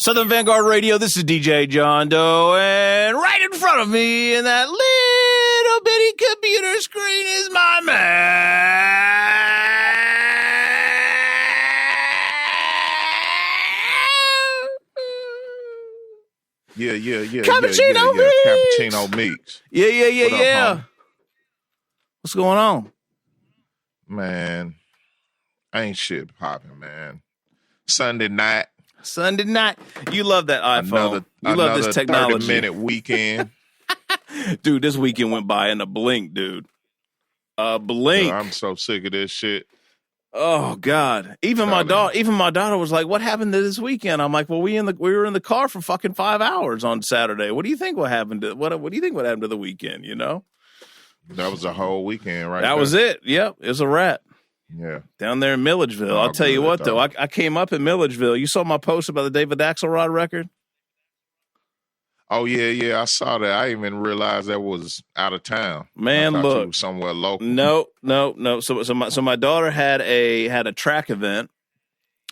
Southern Vangard Radio, this is DJ John Doe, and right in front of me in that little bitty computer screen is my man. Yeah. Cappuccino Meeks. Cappuccino Meeks. Yeah. What's going on? Man, ain't shit popping, man. Sunday night. You love that iPhone. You love this technology. 30-minute weekend. Dude, this weekend went by in a blink, dude. A blink. I'm so sick of this shit. Oh God! Even my daughter was like, "What happened to this weekend?" I'm like, "Well, we were in the car for fucking 5 hours on Saturday. What do you think what happened to what do you think what happened to the weekend? You know, that was a whole weekend, right? That was it. Yep, it was a wrap. Yeah, down there in Milledgeville. I'll tell you what, though, I came up in Milledgeville. You saw my post about the David Axelrod record. Oh yeah, I saw that. I didn't even realize that was out of town. Man, look, somewhere local. No. So my daughter had a track event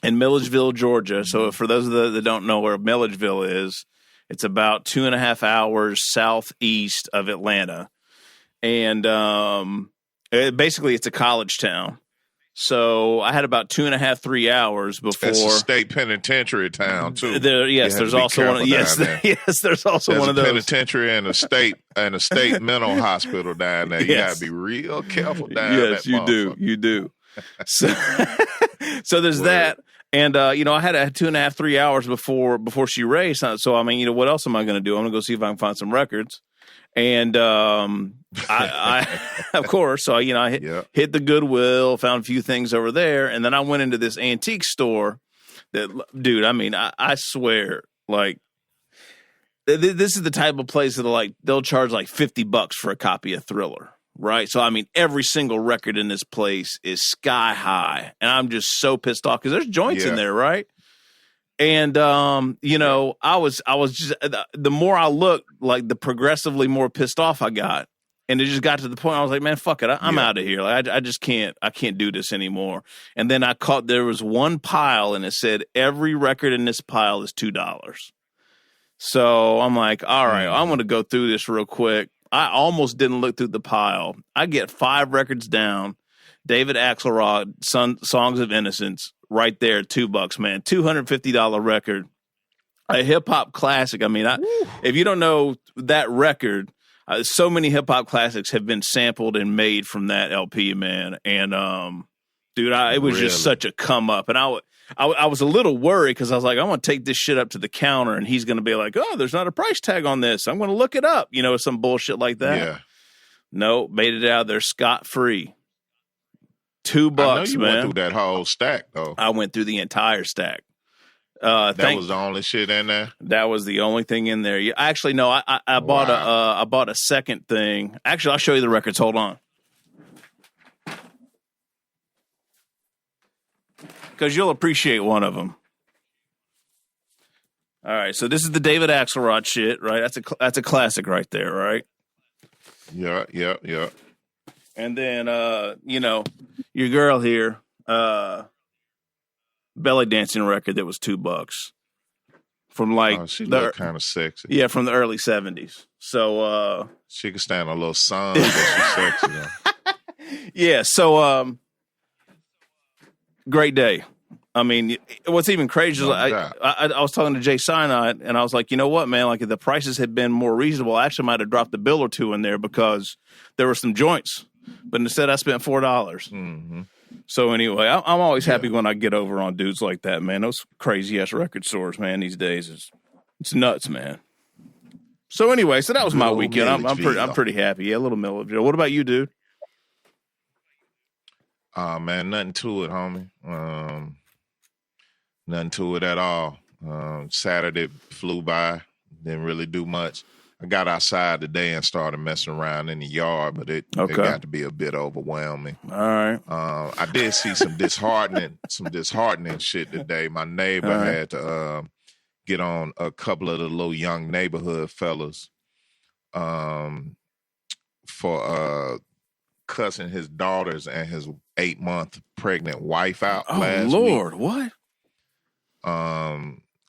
in Milledgeville, Georgia. So for those that don't know where Milledgeville is, it's about 2.5 hours southeast of Atlanta, and basically it's a college town. So I had about 2.5, 3 hours before. It's a state penitentiary town too. There's also one. There's also one of those. Penitentiary and a state mental hospital down there. You gotta be real careful down there. Yes, you do. So there's that, and I had 2.5, 3 hours before she raced. So I mean, what else am I going to do? I'm going to go see if I can find some records. And I of course, so I hit the Goodwill, found a few things over there, and then I went into this antique store. That, dude, I mean, I swear, like, this is the type of place that they'll charge like $50 for a copy of Thriller, right? So I mean, every single record in this place is sky high, and I'm just so pissed off because there's joints in there, right? And, I was just, the more I looked, like the progressively more pissed off I got. And it just got to the point I was like, man, fuck it. I'm out of here. Like, I just can't do this anymore. And then there was one pile and it said every record in this pile is $2. So I'm like, all right, I'm going to go through this real quick. I almost didn't look through the pile. I get 5 records down. David Axelrod, Songs of Innocence. Right there, $2, man. $250 record, a hip hop classic. I mean, if you don't know that record, so many hip hop classics have been sampled and made from that LP, man. And dude, it was just such a come up. And I was a little worried because I was like, I'm gonna take this shit up to the counter, and he's gonna be like, oh, there's not a price tag on this. I'm gonna look it up, some bullshit like that. Yeah. No, made it out of there scot free. $2, I know you man. Went through that whole stack, though. I went through the entire stack. That was the only shit in there. That was the only thing in there. Actually, no. I bought a second thing. Actually, I'll show you the records. Hold on, because you'll appreciate one of them. All right, so this is the David Axelrod shit, right? That's a classic right there, right? Yeah. And then, your girl here, belly dancing record that was $2 from she looked kind of sexy. Yeah, from the early 70s. So she could stand a little sun, but she's sexy though. Yeah. So great day. I mean, what's even crazier is I was talking to Jay Sinai, and I was like, you know what, man? Like, if the prices had been more reasonable, I actually might have dropped a bill or two in there because there were some joints. But instead, I spent $4. Mm-hmm. So anyway, I'm always happy when I get over on dudes like that, man. Those crazy ass record stores, man. These days, it's nuts, man. So anyway, so that was my weekend. I'm pretty happy. Yeah, a little Milledgeville. What about you, dude? Man, nothing to it, homie. Nothing to it at all. Saturday flew by. Didn't really do much. I got outside today and started messing around in the yard, but it got to be a bit overwhelming. All right. I did see some disheartening shit today. My neighbor had to get on a couple of the little young neighborhood fellas for cussing his daughters and his 8-month pregnant wife out last week. Oh, Lord, what?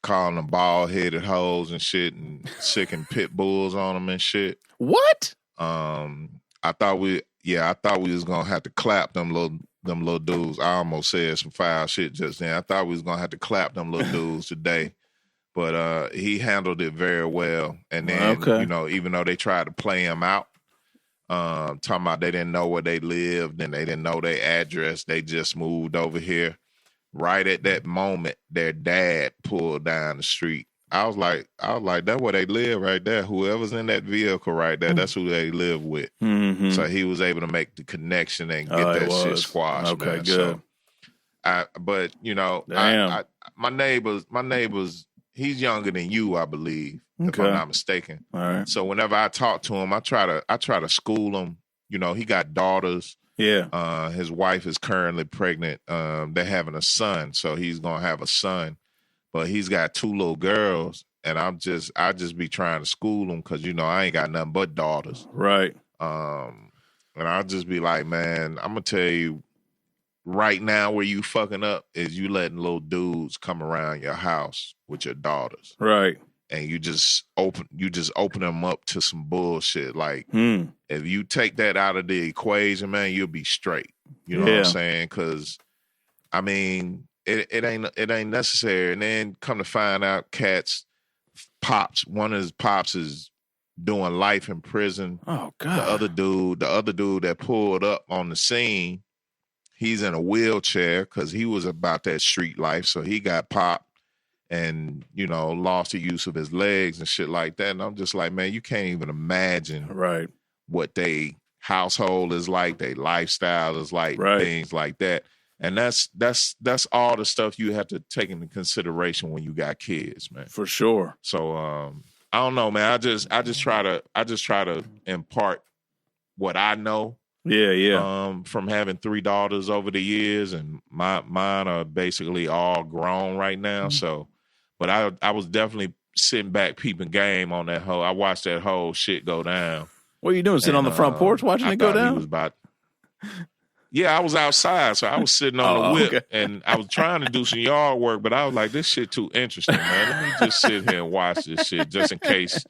calling them bald-headed hoes and shit and sicking pit bulls on them and shit. What? I thought we was gonna have to clap them little dudes. I almost said some foul shit just then. I thought we was gonna have to clap them little dudes today. But he handled it very well. And then, you know, even though they tried to play him out, talking about they didn't know where they lived and they didn't know their address, they just moved over here. Right at that moment, their dad pulled down the street. I was like, that's where they live right there. Whoever's in that vehicle right there, that's who they live with. Mm-hmm. So he was able to make the connection and get that shit squashed. Okay, man. Good. So, but you know, my neighbors, he's younger than you, I believe, if I'm not mistaken. All right. So whenever I talk to him, I try to school him. You know, he got daughters. Yeah. His wife is currently pregnant. They're having a son, so he's gonna have a son. But he's got 2 little girls, and I just be trying to school him because, you know, I ain't got nothing but daughters. Right. And I'll just be like, man, I'm going to tell you right now where you fucking up is you letting little dudes come around your house with your daughters. Right. And you just open them up to some bullshit. Like, if you take that out of the equation, man, you'll be straight. You know what I'm saying? Because, I mean... It ain't necessary. And then come to find out, cats, one of his pops is doing life in prison. Oh God! The other dude that pulled up on the scene, he's in a wheelchair because he was about that street life. So he got popped and, you know, lost the use of his legs and shit like that. And I'm just like, man, you can't even imagine what they household is like, their lifestyle is like, things like that. And that's all the stuff you have to take into consideration when you got kids, man. For sure. So I don't know, man. I just try to impart what I know. Yeah. From having 3 daughters over the years, and mine are basically all grown right now. Mm-hmm. So, but I was definitely sitting back peeping game on that whole. I watched that whole shit go down. What are you doing? Sitting on the front porch watching it go down? He was about. Yeah, I was outside, so I was sitting on the whip, and I was trying to do some yard work, but I was like, this shit too interesting, man. Let me just sit here and watch this shit just in case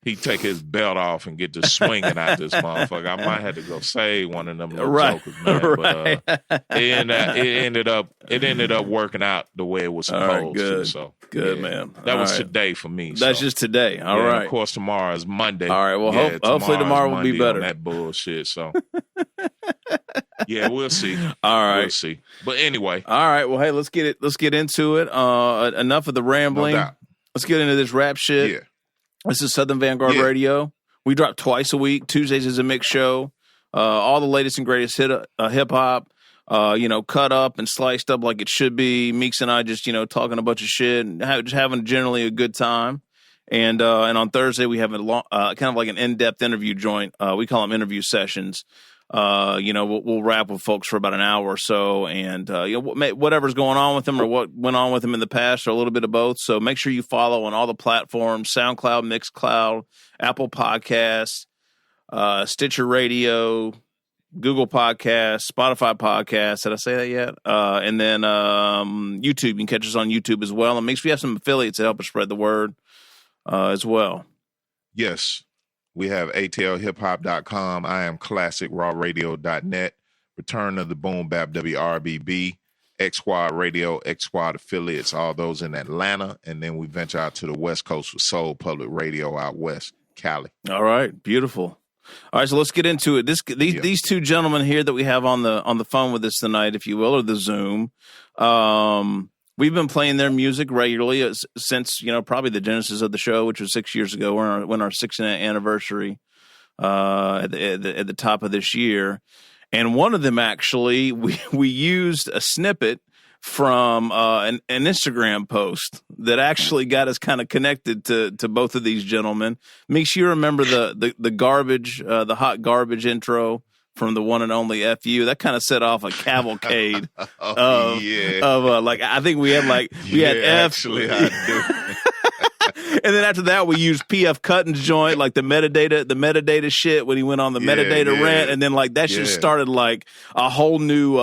he take his belt off and get to swinging out this motherfucker. I might have to go save one of them little jokers, man. But it ended up working out the way it was supposed to. So good, man. That was today for me. That's just today. All right. Of course, tomorrow is Monday. All right. Well, hopefully tomorrow will be better. That bullshit. So. Yeah, we'll see. All right. We'll see. But anyway. All right. Well, hey, let's get into it. Enough of the rambling. No doubt. Let's get into this rap shit. Yeah. This is Southern Vangard Radio. We drop twice a week. Tuesdays is a mix show. All the latest and greatest hip hop, cut up and sliced up like it should be. Meeks and I just, talking a bunch of shit and just having generally a good time. And on Thursday we have kind of like an in-depth interview joint. We call them interview sessions. We'll rap with folks for about an hour or so, and whatever's going on with them or what went on with them in the past, or a little bit of both. So make sure you follow on all the platforms: SoundCloud, Mixcloud, Apple Podcasts, Stitcher Radio, Google Podcasts, Spotify Podcasts. Did I say that yet? And then YouTube. You can catch us on YouTube as well. And make sure you have some affiliates to help us spread the word as well. Yes. We have atlhiphop.com. I am classicrawradio.net. Return of the boombap, WRBB, X Squad Radio, X Squad affiliates, all those in Atlanta. And then we venture out to the West Coast with Soul Public Radio out west, Cali. All right. Beautiful. All right. So let's get into it. These 2 gentlemen here that we have on the phone with us tonight, if you will, or the Zoom, we've been playing their music regularly since, probably the genesis of the show, which was 6 years ago. When our 6th anniversary at the top of this year. And one of them, actually, we used a snippet from an Instagram post that actually got us kind of connected to both of these gentlemen. Makes you remember the garbage, the hot garbage intro from the one and only FU. That kind of set off a cavalcade I think we had F. Actually, I do. And then after that, we used PF Cutton's joint, like the metadata shit when he went on the metadata rant. And then that shit started like a whole new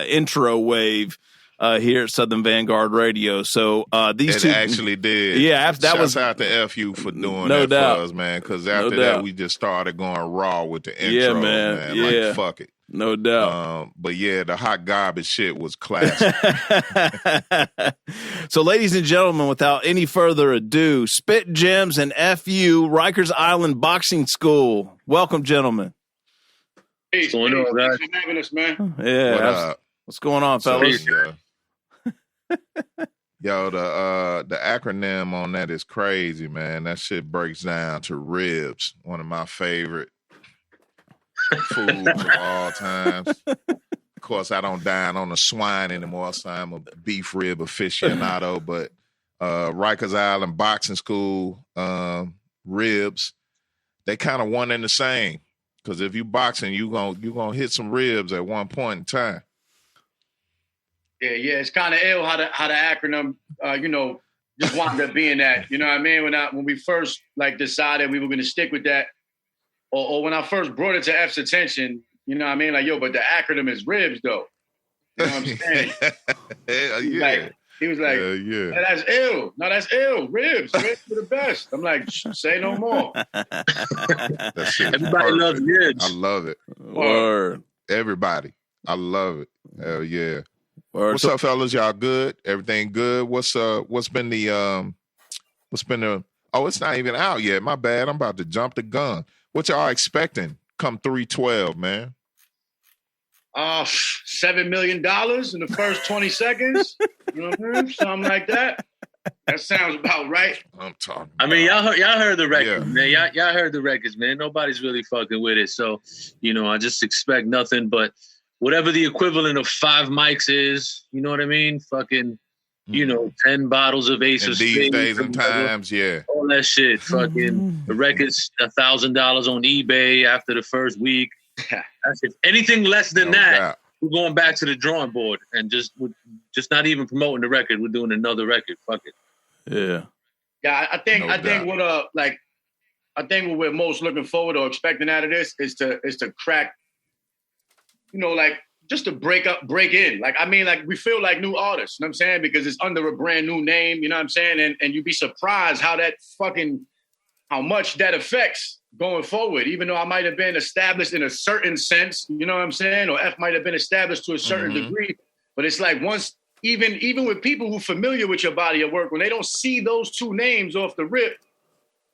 intro wave here at Southern Vanguard Radio. So these two actually did. Yeah, that was out to FU for doing no that doubt. for us, man. Because after that, we just started going raw with the intro, man. Yeah. Like, fuck it. No doubt. But yeah, the hot garbage shit was classic. So, ladies and gentlemen, without any further ado, Spit Gemz and FU Rikers Island Boxing School. Welcome, gentlemen. Hey, What's going on, guys? Thanks for having us, man. Yeah. What's going on, fellas? Yo, the acronym on that is crazy, man. That shit breaks down to ribs, one of my favorite foods of all times. Of course, I don't dine on the swine anymore, so I'm a beef rib aficionado. But Rikers Island Boxing School ribs, they kind of one and the same. Because if you boxing, you gonna hit some ribs at one point in time. Yeah, it's kind of ill how the acronym, just wound up being that. You know what I mean? When we first decided we were going to stick with that, or when I first brought it to F's attention, you know what I mean? Like, yo, but the acronym is ribs, though. You know what I'm saying? He was like, yeah. Hey, that's ill. No, that's ill. Ribs are the best. I'm like, say no more. Everybody loves ribs. I love it. Word. Everybody. I love it. Hell yeah. Word. What's up, fellas? Y'all good? Everything good? What's been the oh, it's not even out yet. My bad. I'm about to jump the gun. What y'all expecting come 3/12, man? $7 million in the first 20 seconds. You know what I mean? Something like that. That sounds about right. I'm talking. I mean, y'all heard the records, man. Y'all heard the records, man. Nobody's really fucking with it. So, I just expect nothing but whatever the equivalent of 5 mics is. You know what I mean? Fucking, 10 bottles of Ace of Spades. These days and times, yeah. All that shit. Fucking the record's $1,000 on eBay after the first week. That's it. Anything less than that, we're going back to the drawing board and just not even promoting the record. We're doing another record. Fuck it. Yeah. Yeah, I think what we're most looking forward or expecting out of this is to crack, just to break in. We feel like new artists, you know what I'm saying? Because it's under a brand new name, you know what I'm saying? And you'd be surprised how much that affects going forward, even though I might have been established in a certain sense, you know what I'm saying? Or F might have been established to a certain degree. But it's like once, even with people who familiar with your body of work, when they don't see those two names off the rip,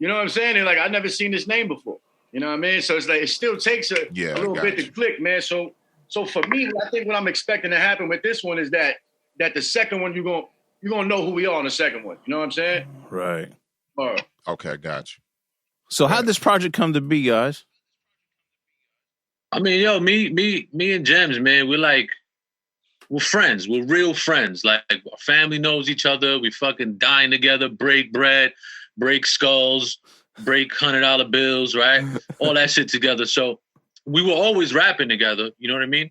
you know what I'm saying? They're like, I've never seen this name before. You know what I mean? So it's like, it still takes a little bit to click, man. So for me, I think what I'm expecting to happen with this one is that the second one, you're gonna know who we are on the second one. You know what I'm saying? Right. Okay, got you. So how'd this project come to be, guys? I mean, me and Gemz, man, we're friends. We're real friends. Like, our family knows each other. We fucking dine together, break bread, break skulls, break $100 bills, right? All that shit together. So we were always rapping together. You know what I mean?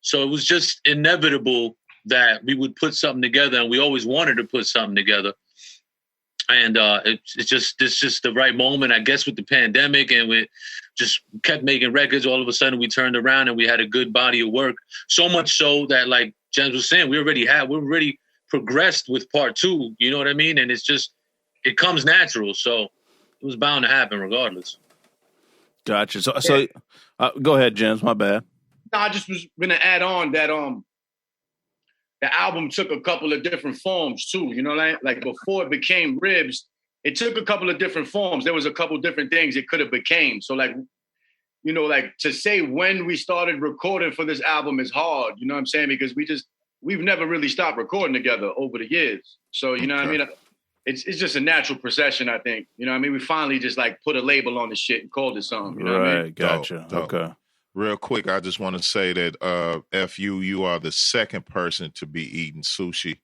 So it was just inevitable that we would put something together, and we always wanted to put something together. And it's just the right moment, I guess, with the pandemic, and we just kept making records. All of a sudden, we turned around and we had a good body of work. So much so that, like Gemz was saying, we already progressed with part 2. You know what I mean? And it comes natural. So it was bound to happen regardless. Gotcha. So go ahead, Gemz. My bad. No, I just was gonna add on that the album took a couple of different forms too, you know, like before it became Ribs, it took a couple of different forms. There was a couple different things it could have became. So to say when we started recording for this album is hard, you know what I'm saying? Because we've never really stopped recording together over the years. So, you know what I mean? It's just a natural procession, I think. You know what I mean? We finally just put a label on the shit and called it something. You know what I mean? Gotcha. Dope. Okay. Real quick, I just want to say that FU, you are the second person to be eating sushi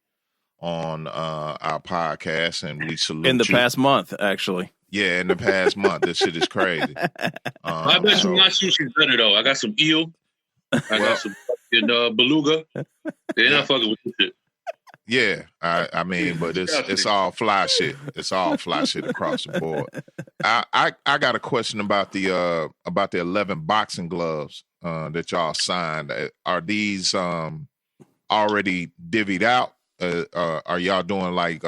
on our podcast, and we salute you. In the past month, actually. Yeah, in the past month. This shit is crazy. I bet you my sushi's better, though. I got some eel. I got some fucking beluga. They're not fucking with this shit. Yeah, I mean, but it's all fly shit. It's all fly shit across the board. I got a question about the 11 boxing gloves that y'all signed. Are these already divvied out? Are y'all doing like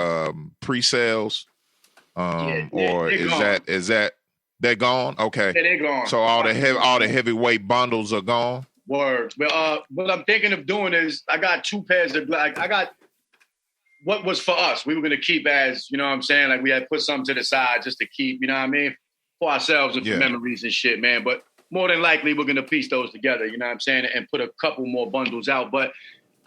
pre-sales? Or is that they're gone? Okay. Yeah, they're gone. So all the heavyweight bundles are gone? Word. Well, what I'm thinking of doing is I got 2 pairs of I got what was for us. We were gonna keep as, you know what I'm saying? Like we had put something to the side just to keep, you know what I mean? For ourselves and for memories and shit, man. But more than likely we're gonna piece those together, you know what I'm saying, and put a couple more bundles out. But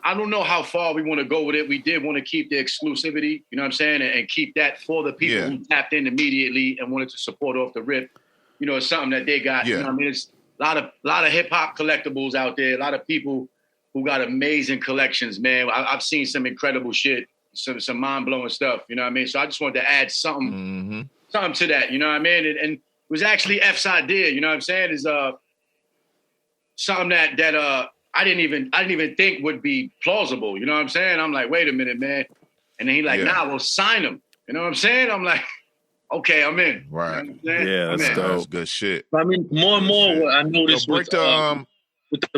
I don't know how far we want to go with it. We did want to keep the exclusivity, you know what I'm saying, and keep that for the people who tapped in immediately and wanted to support off the rip. You know, it's something that they got. You know what I mean? It's a lot of hip hop collectibles out there. A lot of people who got amazing collections, man. I've seen some incredible shit, some mind blowing stuff. You know what I mean? So I just wanted to add something to that. You know what I mean? And it was actually F's idea. You know what I'm saying? Is something that I didn't even think would be plausible. You know what I'm saying? I'm like, wait a minute, man. And then he like, nah, we'll sign him. You know what I'm saying? I'm like, okay, I'm in. Right. You know That's good shit. I mean, more and more what I noticed with the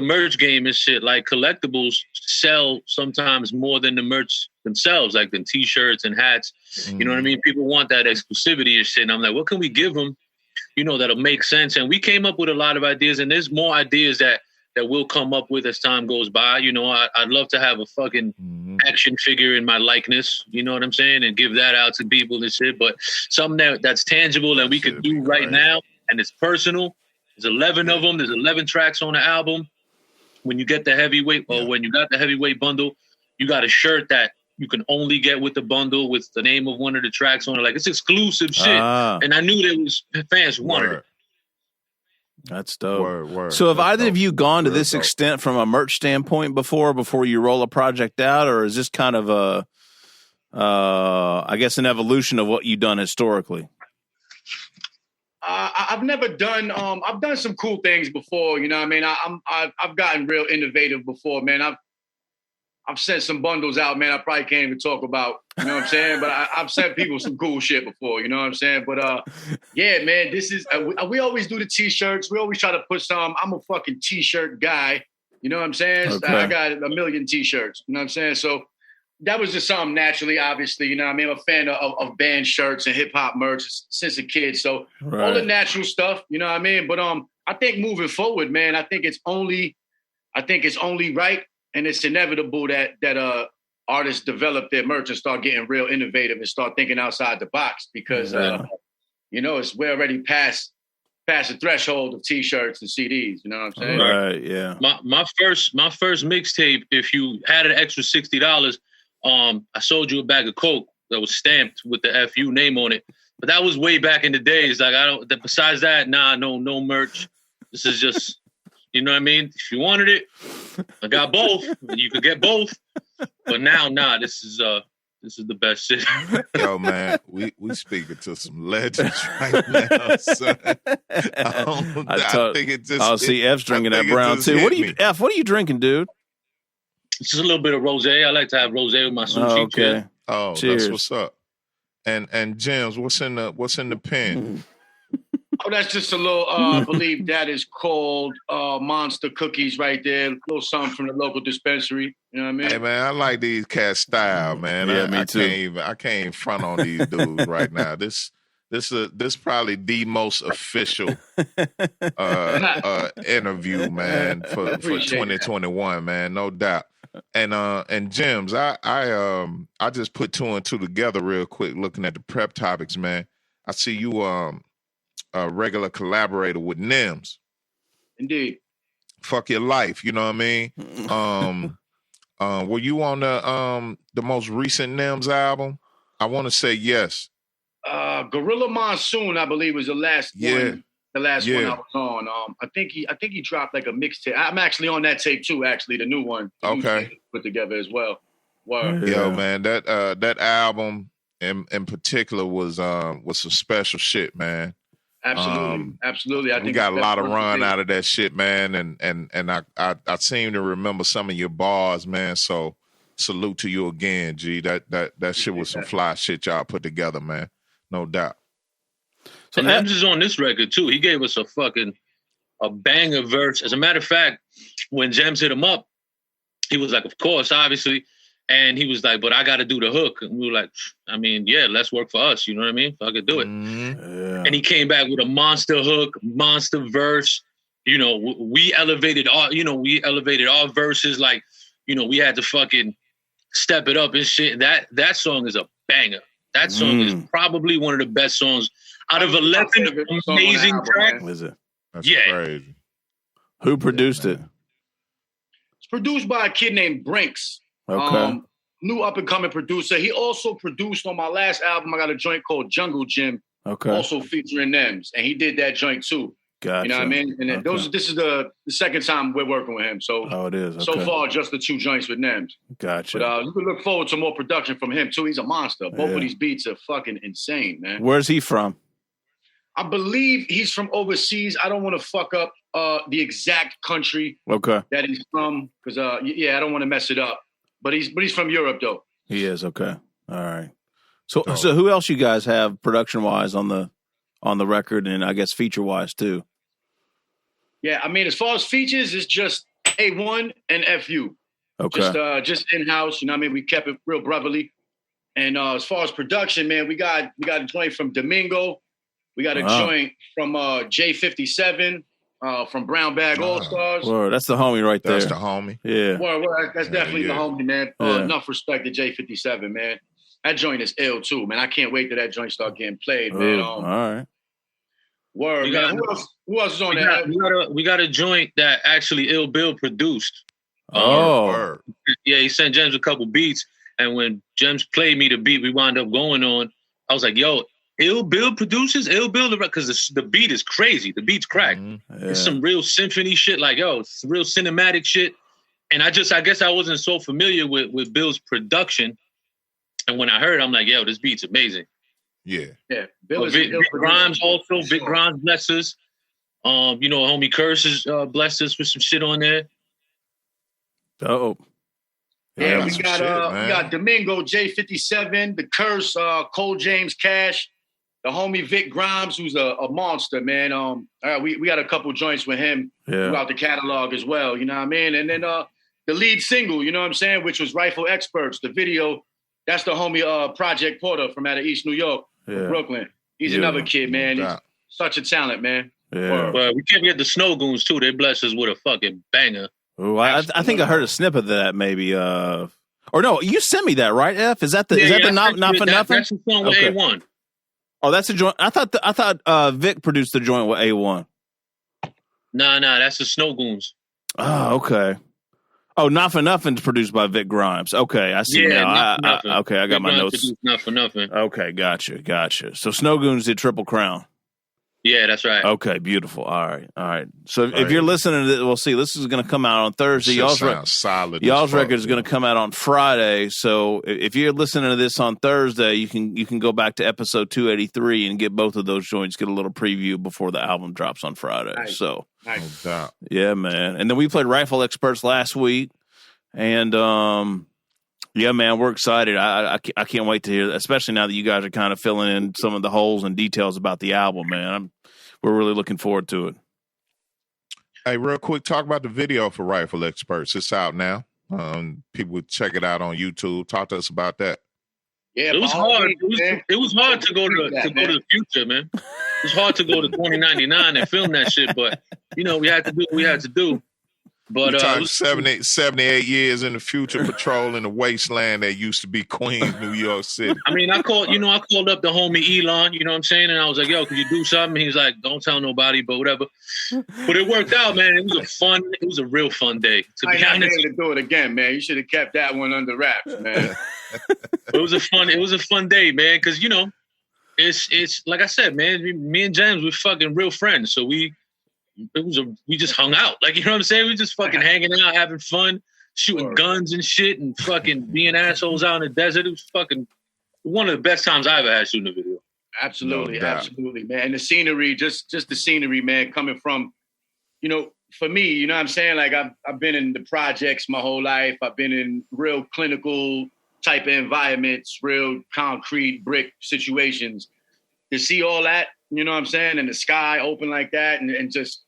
merch game and shit, like collectibles sell sometimes more than the merch themselves, like the T-shirts and hats. You know what I mean? People want that exclusivity and shit. And I'm like, what can we give them, you know, that'll make sense? And we came up with a lot of ideas, and there's more ideas that we'll come up with as time goes by. You know, I'd love to have a fucking action figure in my likeness, you know what I'm saying, and give that out to people and shit. But something that's tangible and we could do right now, and it's personal. There's 11 of them. There's 11 tracks on the album. When you get the heavyweight, or when you got the heavyweight bundle, you got a shirt that you can only get with the bundle with the name of one of the tracks on it. Like, it's exclusive shit. And I knew there was fans who wanted it. That's dope. Word. So have either of you gone to this extent from a merch standpoint before you roll a project out, or is this kind of I guess an evolution of what you've done historically? I've never done. I've done some cool things before. You know what I mean? I've gotten real innovative before, man. I've sent some bundles out, man. I probably can't even talk about, you know what I'm saying? But I've sent people some cool shit before, you know what I'm saying? But yeah, man, this is, we always do the T-shirts. We always try to put some, I'm a fucking T-shirt guy, you know what I'm saying? Okay. I got a million T-shirts, you know what I'm saying? So that was just something naturally, obviously, you know what I mean? I'm a fan of band shirts and hip hop merch since a kid. So all the natural stuff, you know what I mean? But I think moving forward, man, I think it's only right. And it's inevitable that artists develop their merch and start getting real innovative and start thinking outside the box because, you know, we're already past the threshold of T-shirts and CDs. You know what I'm saying? Right. Yeah. My first mixtape, if you had an extra $60, I sold you a bag of Coke that was stamped with the FU name on it. But that was way back in the days. Like besides that, no merch. This is just. You know what I mean? If you wanted it, I got both. You could get both. But now, this is the best shit. Yo, man, we speaking to some legends right now, son. I think it just. I'll see F's drinking that brown too. What are you drinking, dude? It's just a little bit of rosé. I like to have rosé with my sushi. Okay. Oh, cheers. That's what's up. And Gemz, what's in the pen? Oh, that's just a little, I believe that is called Monster Cookies right there. A little something from the local dispensary. You know what I mean? Hey, man, I like these cats style, man. Yeah, me too. I can't even front on these dudes right now. This probably the most official interview, man, for 2021, man, no doubt. And Gemz, I just put 2 and 2 together real quick looking at the prep topics, man. I see you a regular collaborator with Nims. Indeed. Fuck your life, you know what I mean? Were you on the most recent Nims album? I want to say yes. Gorilla Monsoon, I believe, was the last one. The last one I was on. I think he dropped like a mixtape. I'm actually on that tape too. Actually, the new one. Okay. Put together as well. Wow. Yo, man, that album in particular was some special shit, man. Absolutely. I think we got a lot of run out of that shit, man, and I seem to remember some of your bars, man. So salute to you again, G. That shit was some fly shit y'all put together, man. No doubt. So Gemz is on this record too. He gave us a banger verse. As a matter of fact, when Gemz hit him up, he was like, of course, obviously. And he was like, but I got to do the hook. And we were like, I mean, yeah, let's work for us. You know what I mean? I could do it. Mm-hmm. And he came back with a monster hook, monster verse. You know, we elevated our verses. Like, you know, we had to fucking step it up and shit. That song is a banger. That song is probably one of the best songs out of 11 amazing tracks. Is it? That's crazy. Who produced it? It's produced by a kid named Brinks. Okay. New up and coming producer. He also produced on my last album. I got a joint called Jungle Gym. Okay. Also featuring Nems, and he did that joint too. Gotcha. You know what I mean? And this is the second time we're working with him. So it is. Okay. So far, just the 2 joints with Nems. Gotcha. But you can look forward to more production from him too. He's a monster. Both of these beats are fucking insane, man. Where's he from? I believe he's from overseas. I don't want to fuck up the exact country that he's from because I don't want to mess it up. But he's from Europe though. He is. Okay. All right. So who else you guys have production wise on the record, and I guess feature wise too? Yeah, I mean, as far as features, it's just A1 and FU. Okay. Just in house. You know what I mean? We kept it real brotherly. And as far as production, man, we got a joint from Domingo. We got a joint from J57 from Brown Bag All Stars. Word, that's the homie right there. That's the homie. Yeah. Word, that's definitely the homie, man. Enough respect to J57, man. That joint is ill too, man. I can't wait till that joint start getting played, man. All right. Word, man. Who else is on that? We got a joint that actually Ill Bill produced. Oh. Yeah, he sent Gemz a couple beats, and when Gemz played me the beat we wound up going on, I was like, yo, Ill Bill produces? Ill Bill, because the beat is crazy. The beat's cracked. Mm-hmm. Yeah. It's some real symphony shit, like, yo, it's real cinematic shit. And I guess I wasn't so familiar with Bill's production. And when I heard it, I'm like, yo, this beat's amazing. Yeah. Bill is Vic Grimes also. Vic Grimes blessed us. You know, homie Curses blessed us with some shit on there. Oh. Yeah, we got Domingo, J57, The Curse, Cole James Cash, the homie Vic Grimes, who's a monster, man. We got a couple joints with him throughout the catalog as well, you know what I mean? And then the lead single, you know what I'm saying, which was Rifle Experts, the video, that's the homie Project Porter from out of East New York, from Brooklyn. He's another kid, man. He's such a talent, man. Yeah. But we can't forget the Snow Goons, too. They blessed us with a fucking banger. Oh, I think I heard a snippet of that, maybe. Or no, you sent me that, right? F, is that the not for nothing? That's the song with A1. Oh, that's a joint. I thought Vic produced the joint with A1. Nah, that's the Snow Goons. Oh, okay. Oh, Not For Nothing's produced by Vic Grimes. Okay, I see now. I got Vic my Grimes notes. Not For Nothing. Okay, gotcha. So Snow Goons did Triple Crown. Yeah, that's right. Okay, beautiful. All right. So if you're listening to this, we'll see. This is going to come out on Thursday. Y'all's record is going to come out on Friday. So if you're listening to this on Thursday, you can go back to episode 283 and get both of those joints. Get a little preview before the album drops on Friday. Nice. So nice. Yeah, man. And then we played Rifle Experts last week, and yeah, man, we're excited. I can't wait to hear, especially now that you guys are kind of filling in some of the holes and details about the album, man. We're really looking forward to it. Hey, real quick, talk about the video for Rifle Experts. It's out now. People check it out on YouTube. Talk to us about that. Yeah, it was hard. It was hard to go to the future, man. It was hard to go to 2099 and film that shit, but you know, we had to do what we had to do. But we talked 78 years in the future, patrolling the wasteland that used to be Queens, New York City. I mean, I called up the homie Elon, you know what I'm saying? And I was like, yo, could you do something? He's like, don't tell nobody, but whatever. But it worked out, man. It was a real fun day. To be honest, to do it again, man. You should have kept that one under wraps, man. It was a fun day, man. Cause you know, it's like I said, man, me and Gemz, we're fucking real friends. So we just hung out. Like, you know what I'm saying? We just fucking hanging out, having fun, shooting guns and shit, and fucking being assholes out in the desert. It was fucking one of the best times I ever had shooting a video. Absolutely, absolutely, man. And the scenery, just the scenery, man, coming from, you know, for me, you know what I'm saying? Like, I've been in the projects my whole life. I've been in real clinical type of environments, real concrete brick situations. To see all that, you know what I'm saying? And the sky open like that, and just,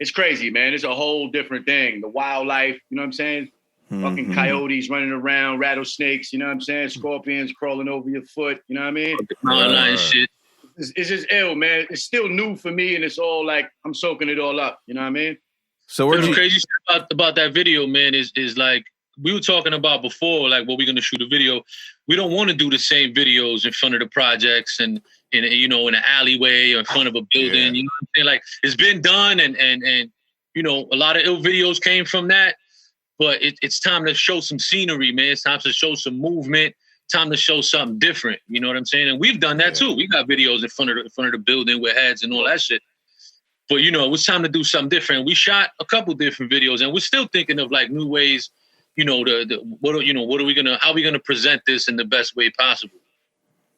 it's crazy, man. It's a whole different thing. The wildlife, you know what I'm saying? Fucking coyotes running around, rattlesnakes, you know what I'm saying? Scorpions crawling over your foot, you know what I mean? Online shit. It's just ill, man. It's still new for me, and it's all like I'm soaking it all up, you know what I mean? So the crazy shit about that video, man, is like we were talking about before, like what we're gonna shoot a video. We don't want to do the same videos in front of the projects and in in an alleyway or in front of a building. You know what I'm saying? Like it's been done, and a lot of ill videos came from that. But it's time to show some scenery, man. It's time to show some movement. Time to show something different. You know what I'm saying? And we've done that too. We got videos in front of the building with heads and all that shit. But it was time to do something different. We shot a couple different videos, and we're still thinking of like new ways. How are we gonna present this in the best way possible?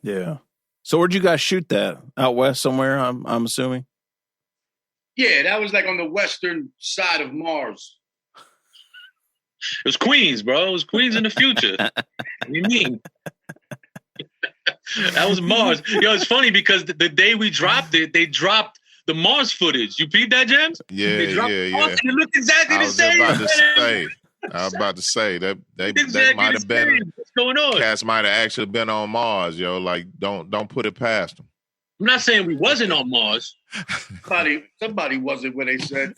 Yeah. So where'd you guys shoot that? Out west somewhere? I'm assuming. Yeah, that was like on the western side of Mars. It was Queens, bro. It was Queens in the future. What do you mean? That was Mars. It's funny because the day we dropped it, they dropped the Mars footage. You peeped that, Gemz? Yeah. It looked exactly the same. I was about to say that they might have been. What's going on? Cats might have actually been on Mars, yo. Like, don't put it past them. I'm not saying we wasn't on Mars. Somebody wasn't where they said.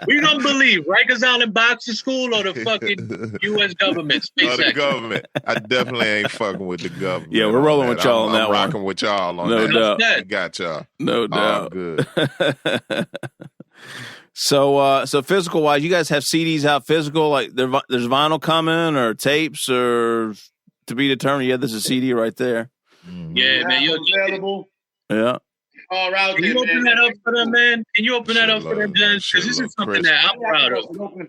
We don't believe Rikers Island Boxing School or the fucking U.S. government. Or the government. I definitely ain't fucking with the government. Yeah, we're rolling with y'all on that one. I'm rocking with y'all on that. No doubt. We got y'all. No doubt. Good. So physical wise, you guys have CDs out physical? Like there's vinyl coming or tapes or to be determined? Yeah, there's a CD right there. Yeah, man. Available. Yeah. All out Can you open that up for them, man? Can you open that up for them, Gemz? Because this is something that I'm proud of.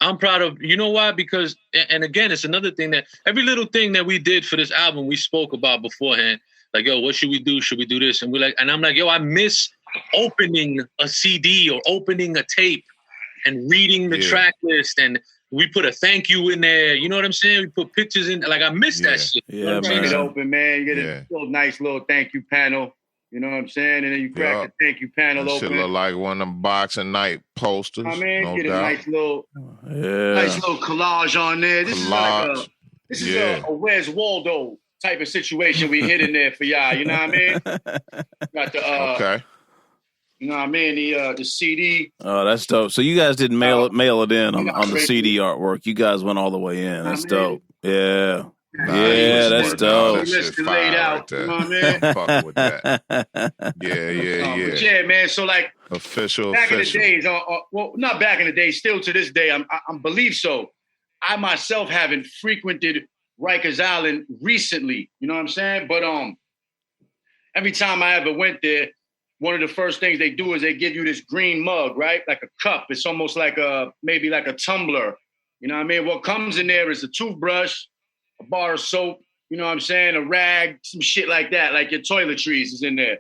I'm proud of. You know why? Because, and again, it's another thing that every little thing that we did for this album, we spoke about beforehand. Like, yo, what should we do? Should we do this? And I'm like, yo, I miss opening a CD or opening a tape and reading the track list, and we put a thank you in there. You know what I'm saying? We put pictures in. Like, I miss that shit. Yeah, man. Get it open, man. You get a nice little thank you panel. You know what I'm saying? And then you crack the thank you panel open. Should look like one of them boxing night posters. I mean, no get doubt. a nice little collage on there. This is a Where's Waldo type of situation we hit in there for y'all. You know what I mean? Got the okay. You know what I mean? The CD. Oh, that's dope. So you guys didn't mail it in on the CD artwork. You guys went all the way in. That's dope. Yeah. Yeah, that's dope. Laid out. You know what I mean? Fuck with that. Yeah. But yeah, man. So like official. In the days, well, not back in the day. Still to this day, I believe so. I myself haven't frequented Rikers Island recently. You know what I'm saying? But every time I ever went there, one of the first things they do is they give you this green mug, right? Like a cup. It's almost like maybe like a tumbler. You know what I mean? What comes in there is a toothbrush, a bar of soap, you know what I'm saying? A rag, some shit like that, like your toiletries is in there.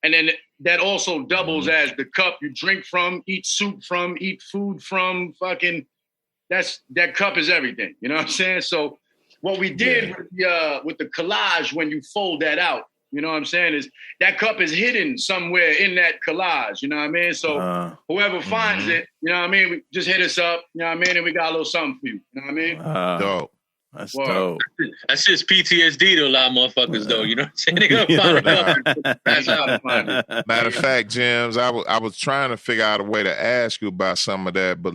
And then that also doubles as the cup you drink from, eat soup from, eat food from, that cup is everything. You know what I'm saying? So what we did with the collage, when you fold that out, you know what I'm saying, is that cup is hidden somewhere in that collage, you know what I mean? So whoever finds it, you know what I mean, just hit us up, you know what I mean, and we got a little something for you, you know what I mean? Dope. That's dope. That's just PTSD to a lot of motherfuckers, though, you know what I'm saying? They gonna find it. That's how to find it. Matter of fact, Gemz, I was trying to figure out a way to ask you about some of that, but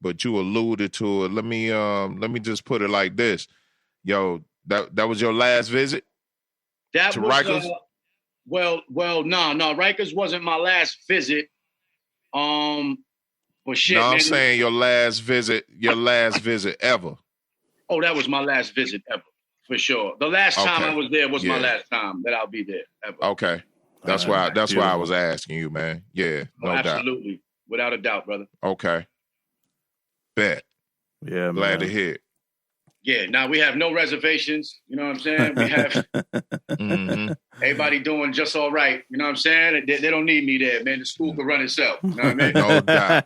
but you alluded to it. Let me just put it like this. Yo, that was your last visit? That to was Rikers? No, Rikers wasn't my last visit. But shit, no, I'm man, saying your last visit ever. Oh, that was my last visit ever, for sure. The last time I was there was my last time that I'll be there ever. Okay. That's why I was asking you, man. Yeah, no doubt. Absolutely. Without a doubt, brother. Okay. Bet. Yeah, glad to hear it. Yeah, now we have no reservations. You know what I'm saying? We have everybody doing just all right. You know what I'm saying? They don't need me there, man. The school can run itself. You know what I mean? No doubt.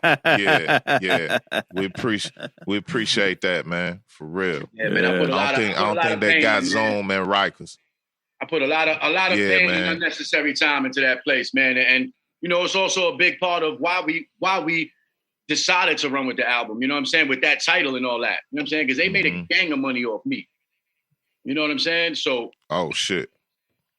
Yeah. We appreciate that, man. For real. Yeah, man. I don't think they got Zoom and Rikers. I put a lot of pain and unnecessary time into that place, man. And you know, it's also a big part of why we decided to run with the album, you know what I'm saying, with that title and all that. You know what I'm saying? Because they made a gang of money off me. You know what I'm saying? So oh shit.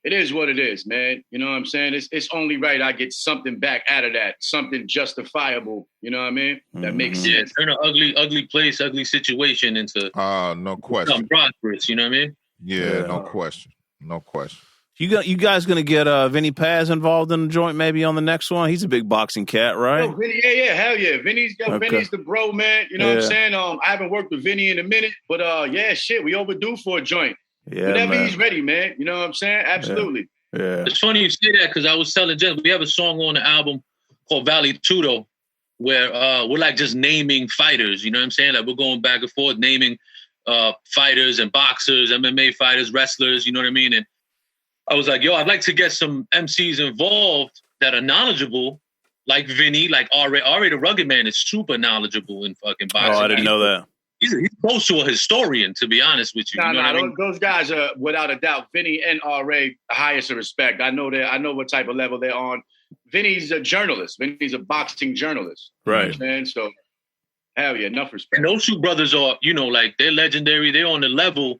It is what it is, man. You know what I'm saying? It's only right I get something back out of that, something justifiable. You know what I mean? That makes sense. Turn an ugly place, ugly situation into no question. Prosperous. You know what I mean? Yeah, no question. No question. You guys gonna get Vinny Paz involved in the joint maybe on the next one? He's a big boxing cat, right? Yo, Vinny, yeah, hell yeah. Vinny's the bro, man. You know what I'm saying? I haven't worked with Vinny in a minute, but yeah, shit, we overdue for a joint. Yeah, whenever man. He's ready, man. You know what I'm saying? Absolutely. Yeah. It's funny you say that because I was telling Jen, we have a song on the album called Valley Tudo where we're like just naming fighters. You know what I'm saying? Like we're going back and forth naming fighters and boxers, MMA fighters, wrestlers. You know what I mean? And I was like, yo, I'd like to get some MCs involved that are knowledgeable, like Vinny, like R.A. the Rugged Man is super knowledgeable in fucking boxing. Oh, I didn't know that. He's close to a historian, to be honest with you. Those guys are without a doubt. Vinny and R.A. the highest of respect. I know what type of level they're on. Vinny's a journalist. Vinny's a boxing journalist. Right. And so, hell yeah, enough respect. And those two brothers are, you know, like they're legendary. They're on the level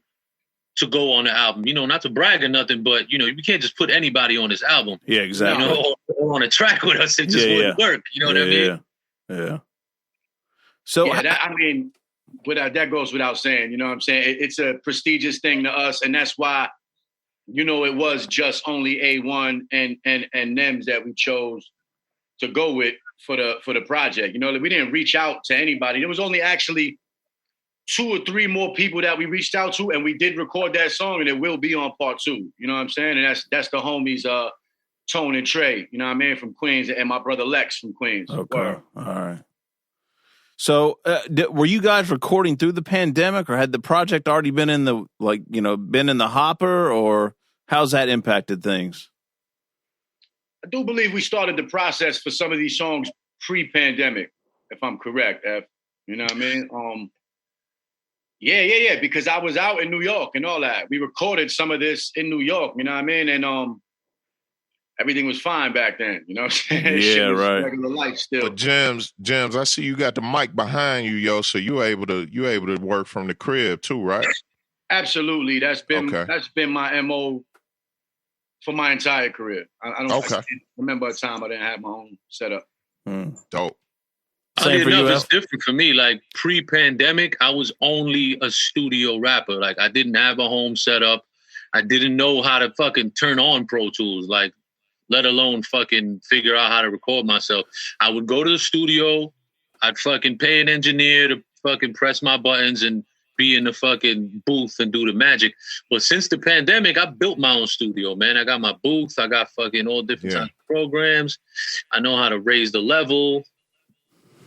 to go on the album. You know, not to brag or nothing, but you know, you can't just put anybody on this album. Yeah, exactly. You know, or on a track with us, it just wouldn't work. You know what I mean? Yeah. So that goes without saying. You know what I'm saying? It's a prestigious thing to us, and that's why, you know, it was just only A1 and Nems that we chose to go with for the project. You know, we didn't reach out to anybody. There was only actually 2 or 3 more people that we reached out to, and we did record that song, and it will be on part 2. You know what I'm saying? And that's the homies Tone and Trey, you know what I mean, from Queens, and my brother Lex from Queens. Okay. All right. So were you guys recording through the pandemic, or had the project already been in the hopper, or how's that impacted things? I do believe we started the process for some of these songs pre-pandemic, if I'm correct, F. You know what I mean? Yeah, because I was out in New York and all that. We recorded some of this in New York, you know what I mean? And everything was fine back then, you know what I'm saying? Yeah, right. Regular life still. But Gemz, I see you got the mic behind you, yo, so you able to work from the crib too, right? Absolutely. That's been my MO for my entire career. I can't remember a time I didn't have my own setup. Dope. Funny enough, it's different for me. Like pre-pandemic, I was only a studio rapper. Like I didn't have a home setup. I didn't know how to fucking turn on Pro Tools, like let alone fucking figure out how to record myself. I would go to the studio. I'd fucking pay an engineer to fucking press my buttons and be in the fucking booth and do the magic. But since the pandemic, I built my own studio, man. I got my booth. I got fucking all different types of programs. I know how to raise the level.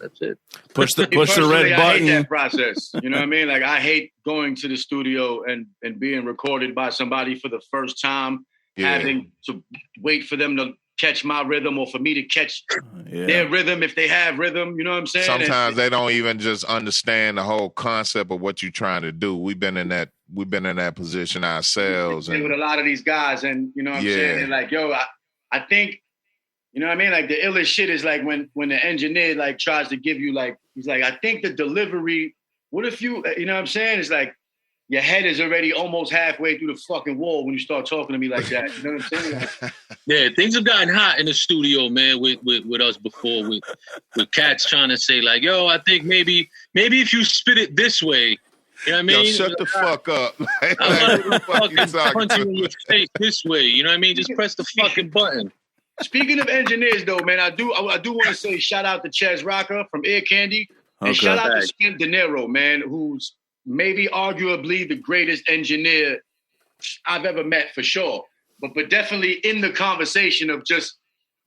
That's it. Push the red button. I hate that process. You know what I mean? Like I hate going to the studio and being recorded by somebody for the first time, having to wait for them to catch my rhythm or for me to catch their rhythm if they have rhythm. You know what I'm saying? Sometimes they don't even just understand the whole concept of what you're trying to do. We've been in that position ourselves. And with a lot of these guys, and you know what I'm saying? And like, yo, I think. You know what I mean? Like the illest shit is like when the engineer like tries to give you like, he's like, I think the delivery, what if you know what I'm saying? It's like your head is already almost halfway through the fucking wall when you start talking to me like that. You know what I'm saying? Like, yeah, things have gotten hot in the studio, man, with us before, with cats trying to say like, yo, I think maybe if you spit it this way, you know what I mean? Yo, shut the fuck up. I'm gonna fucking punch you in your face this way. You know what I mean? Just press the fucking button. Speaking of engineers, though, man, I do want to say shout out to Ches Rocker from Ear Candy, and shout out to Skin De Niro, man, who's maybe arguably the greatest engineer I've ever met for sure, but definitely in the conversation of just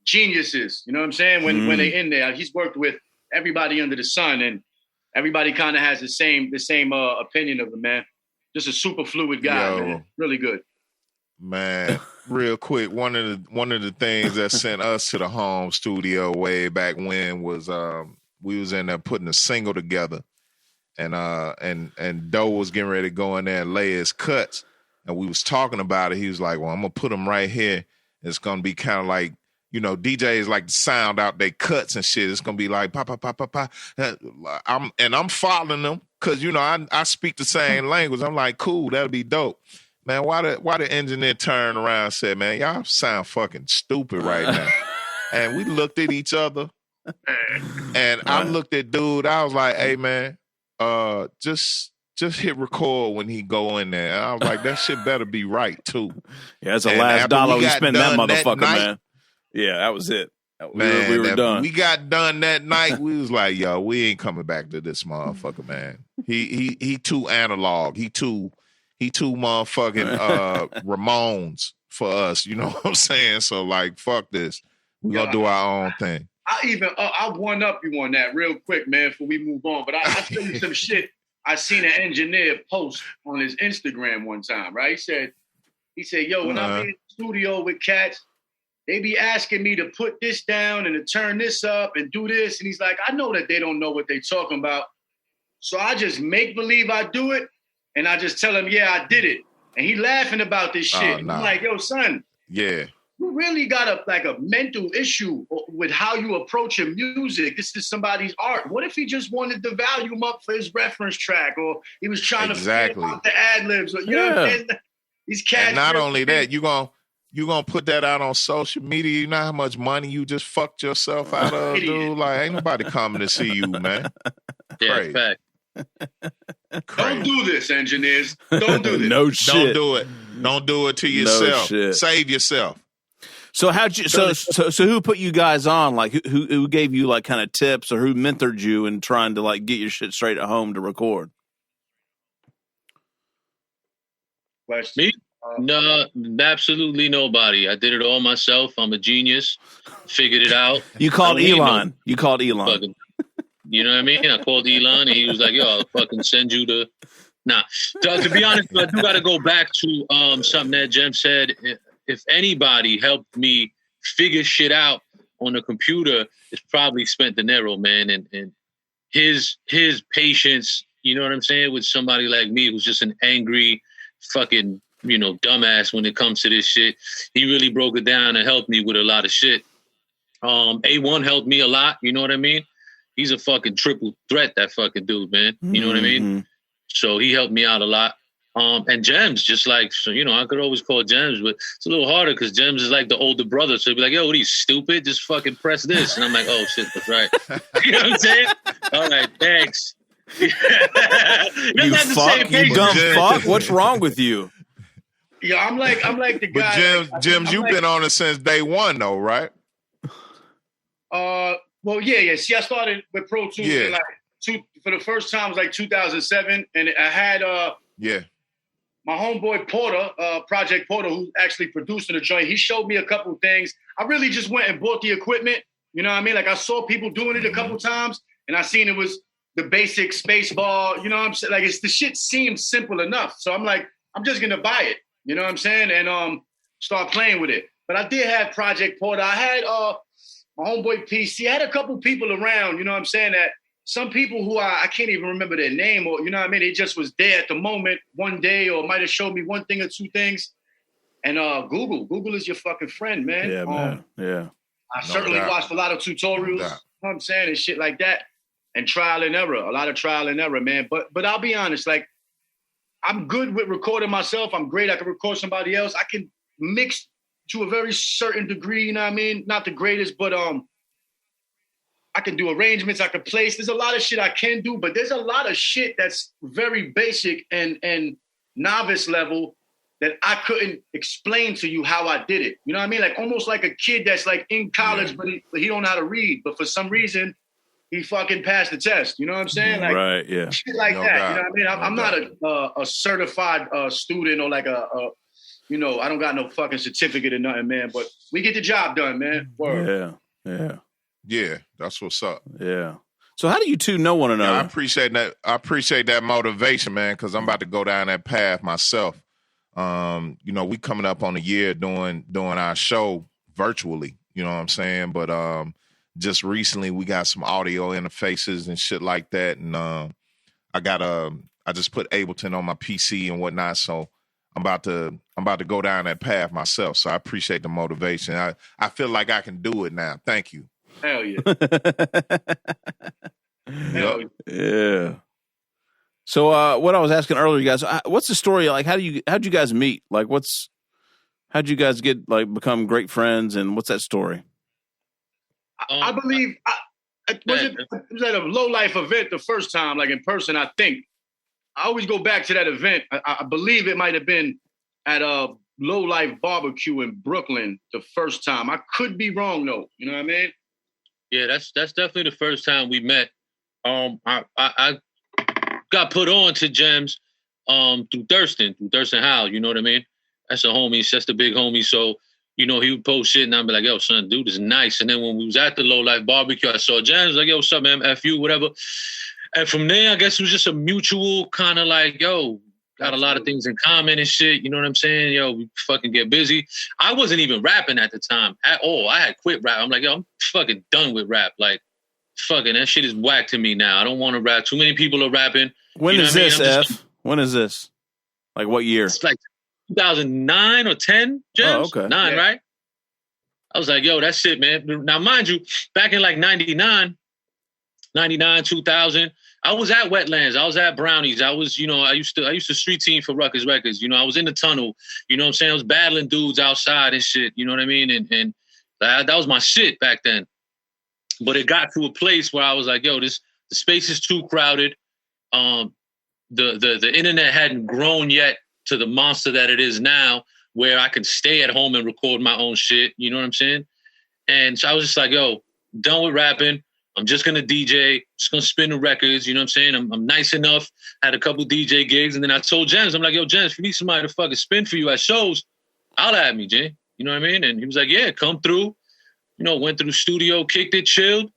geniuses. You know what I'm saying? When they're in there, he's worked with everybody under the sun, and everybody kind of has the same opinion of him, man. Just a super fluid guy, man. Really good. Man, real quick, one of the things that sent us to the home studio way back when was we was in there putting a single together, and Doe was getting ready to go in there and lay his cuts, and we was talking about it. He was like, "Well, I'm gonna put them right here. It's gonna be kind of like you know, DJs like to sound out their cuts and shit. It's gonna be like pa pa pa pa pa. I'm following them because you know I speak the same language. I'm like, cool, that'll be dope. Man, why the engineer turned around and said, man, y'all sound fucking stupid right now. And we looked at each other, and I looked at dude. I was like, hey man, just hit record when he go in there. And I was like, that shit better be right too. Yeah, it's the last dollar we spent that motherfucker, man. Yeah, that was it. Man, we were done. We got done that night. We was like, yo, we ain't coming back to this motherfucker, man. He too analog. He too motherfucking Ramones for us. You know what I'm saying? So like, fuck this. We gonna do our own thing. I'll one up you on that real quick, man, before we move on. But I'll tell you some shit. I seen an engineer post on his Instagram one time, right? He said, yo, when I'm in the studio with cats, they be asking me to put this down and to turn this up and do this. And he's like, I know that they don't know what they talking about. So I just make believe I do it. And I just tell him, yeah, I did it. And he laughing about this shit. Nah. I'm like, yo, son. Yeah. You really got a mental issue with how you approach your music. This is somebody's art. What if he just wanted to value him up for his reference track, or he was trying to figure out the ad libs? You know what I'm saying? These cats. And not only that, you gonna put that out on social media. You know how much money you just fucked yourself out of, dude. Like, ain't nobody coming to see you, man. Yeah, fact. Don't do this, engineers. Don't do this. No shit. Don't do it. Don't do it to yourself. No shit. Save yourself. So how'd you? So who put you guys on? Like who gave you like kind of tips, or who mentored you in trying to like get your shit straight at home to record? Me? No, absolutely nobody. I did it all myself. I'm a genius. Figured it out. You called Elon. You called Elon. Fucking, you know what I mean? I called Elon, and he was like, "Yo, I'll fucking send you the." Nah. To be honest, I do got to go back to something that Gemz said. If anybody helped me figure shit out on a computer, it's probably Spent Dinero, man. And his patience, you know what I'm saying, with somebody like me who's just an angry fucking, you know, dumbass when it comes to this shit. He really broke it down and helped me with a lot of shit. A1 helped me a lot, you know what I mean? He's a fucking triple threat, that fucking dude, man. You know what I mean? So he helped me out a lot. And Gemz, just like, so, you know, I could always call Gemz, but it's a little harder because Gemz is like the older brother. So he'd be like, yo, what are you, stupid? Just fucking press this. And I'm like, oh, shit, that's right. You know what I'm saying? All right, thanks. You fuck, you dumb fuck. What's wrong with you? Yeah, I'm like the guy. But Gemz, you've been on it since day one, though, right? Well, yeah. See, I started with Pro Tools for the first time. It was like 2007, and I had my homeboy Porter, Project Porter, who's actually producing the joint. He showed me a couple things. I really just went and bought the equipment. You know what I mean? Like, I saw people doing it a couple times, and I seen it was the basic space bar. You know what I'm saying? Like, the shit seemed simple enough. So I'm like, I'm just gonna buy it. You know what I'm saying? And start playing with it. But I did have Project Porter. I had my homeboy PC. I had a couple people around. You know what I'm saying? That some people who I can't even remember their name, or, you know what I mean? They just was there at the moment one day, or might have showed me one thing or two things. And Google is your fucking friend, man. Yeah, man. Yeah. I certainly watched a lot of tutorials, you know what I'm saying, and shit like that. And trial and error, a lot of trial and error, man. But I'll be honest, like, I'm good with recording myself. I'm great. I can record somebody else. I can mix to a very certain degree, you know what I mean? Not the greatest, but I can do arrangements, I can place. There's a lot of shit I can do, but there's a lot of shit that's very basic and novice level that I couldn't explain to you how I did it. You know what I mean? Like, almost like a kid that's like in college, but he don't know how to read. But for some reason, he fucking passed the test. You know what I'm saying? Like, right, yeah. Shit like that. You know what I mean? I'm not a certified student, or like you know, I don't got no fucking certificate or nothing, man. But we get the job done, man. Word. Yeah, that's what's up. Yeah. So how do you two know one another? Yeah, I appreciate that motivation, man, because I'm about to go down that path myself. You know, we coming up on a year doing our show virtually, you know what I'm saying? But just recently we got some audio interfaces and shit like that. And I just put Ableton on my PC and whatnot. So about to go down that path myself. So I appreciate the motivation. I feel like I can do it now. Thank you. Hell yeah. Yep. Yeah. So what I was asking earlier, you guys, what's the story like? How'd you guys meet? Like, how'd you guys become great friends, and what's that story? I believe it was at a low life event the first time, like in person. I think I always go back to that event. I believe it might have been at a low life barbecue in Brooklyn the first time. I could be wrong though. You know what I mean? Yeah, that's definitely the first time we met. I got put on to Gemz through Thurston Howell. You know what I mean? That's a homie. That's the big homie. So, you know, he would post shit and I'd be like, yo, son, dude is nice. And then when we was at the Low Life Barbecue, I saw Gemz, like, yo, what's up, man? F you, whatever. And from there, I guess it was just a mutual kind of like, yo, got a lot of things in common and shit. You know what I'm saying? Yo, we fucking get busy. I wasn't even rapping at the time at all. I had quit rap. I'm like, yo, I'm fucking done with rap. Like, fucking, that shit is whack to me now. I don't want to rap. Too many people are rapping. When is this, F? When is this? Like, what year? It's like 2009 or 10, Gemz? Oh, okay. 9, yeah. Right? I was like, yo, that's it, man. Now, mind you, back in like 99, 2000, I was at Wetlands. I was at Brownies. I was, you know, I used to street team for Rikers Records. You know, I was in the tunnel. You know what I'm saying? I was battling dudes outside and shit. You know what I mean? And that was my shit back then. But it got to a place where I was like, yo, the space is too crowded. The internet hadn't grown yet to the monster that it is now, where I can stay at home and record my own shit. You know what I'm saying? And so I was just like, yo, done with rapping. I'm just going to DJ, just going to spin the records. You know what I'm saying? I'm nice enough. Had a couple DJ gigs. And then I told Gemz, I'm like, yo, Gemz, if you need somebody to fucking spin for you at shows, holla at me, Jay. You know what I mean? And he was like, yeah, come through. You know, went through the studio, kicked it, chilled.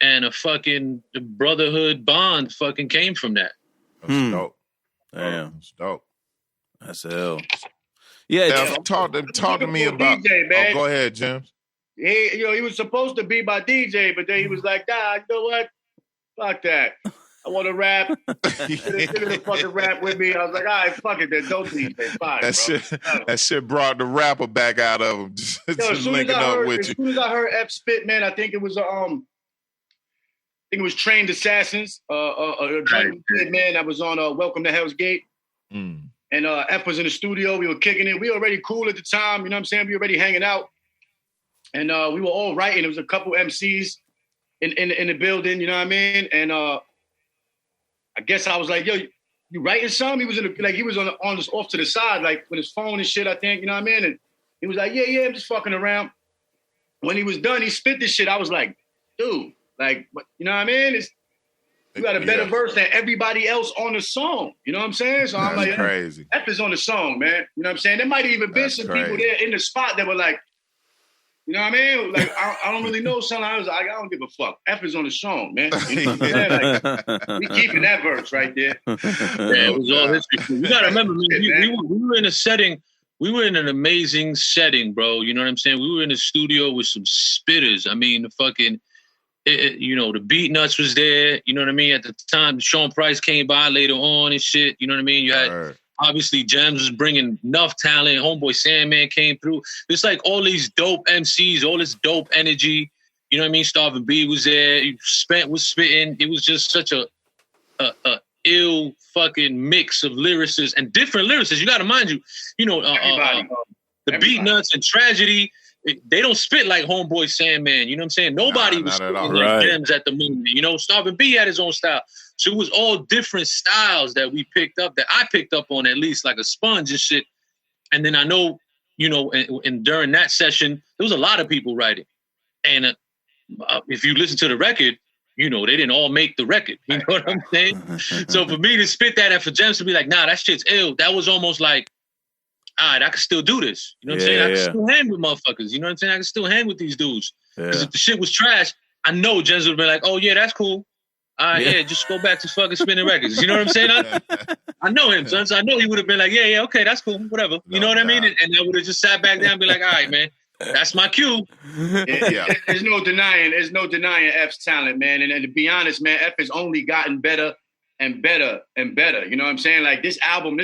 And the brotherhood bond fucking came from that. That's dope. Damn. That's dope. That's hell. Yeah. Talk to me about. DJ, man. Go ahead, Gemz. He was supposed to be my DJ, but then he was like, nah, you know what? Fuck that. I want to rap. Give a fucking rap with me. I was like, all right, fuck it then. Don't DJ. Fine, That shit brought the rapper back out of him. Just linking up with you. As soon as I heard F spit, man, I think it was Trained Assassins, man, that was on Welcome to Hell's Gate. And F was in the studio. We were kicking it. We were already cool at the time. You know what I'm saying? We were already hanging out. And we were all writing. There was a couple MCs in the building, you know what I mean? And I guess I was like, yo, you writing something? He was on this off to the side, like with his phone and shit, I think, you know what I mean? And he was like, yeah, I'm just fucking around. When he was done, he spit this shit. I was like, dude, like, you know what I mean? You got a better verse than everybody else on the song. You know what I'm saying? So I'm like, crazy. F is on the song, man. You know what I'm saying? There might have even been some people there in the spot that were like, you know what I mean? Like, I don't really know something. I was like, I don't give a fuck. F is on the song, man. You know what I'm saying? Like, we keeping that verse right there. Yeah, it was all history. You got to remember, we were in a setting. We were in an amazing setting, bro. You know what I'm saying? We were in the studio with some spitters. I mean, the fucking, you know, the Beat Nuts was there. You know what I mean? At the time, Sean Price came by later on and shit. You know what I mean? You had... Obviously, Gemz was bringing enough talent. Homeboy Sandman came through. It's like all these dope MCs, all this dope energy. You know what I mean? Starvin' B was there. Spent was spitting. It was just such a ill fucking mix of lyricists and different lyricists. You got to mind you know, the Beat Nuts and Tragedy. They don't spit like Homeboy Sandman. You know what I'm saying? Nobody was spitting like Gemz at the moment. You know, Starvin' B had his own style. So it was all different styles that we picked up, that I picked up on, at least like a sponge and shit. And then I know, you know, and during that session, there was a lot of people writing. And if you listen to the record, you know, they didn't all make the record. You know what I'm saying? So for me to spit that and for Gemz to be like, nah, that shit's ill. That was almost like, all right, I can still do this. You know what I'm saying? I can still hang with motherfuckers. You know what I'm saying? I can still hang with these dudes. Because if the shit was trash, I know Gemz would have been like, oh, yeah, that's cool. Just go back to fucking spinning records. You know what I'm saying? I know him, son. So I know he would have been like, yeah, okay, that's cool, whatever. You know what I mean? And I would have just sat back down and be like, all right, man, that's my cue. There's no denying F's talent, man. And to be honest, man, F has only gotten better and better and better. You know what I'm saying? Like this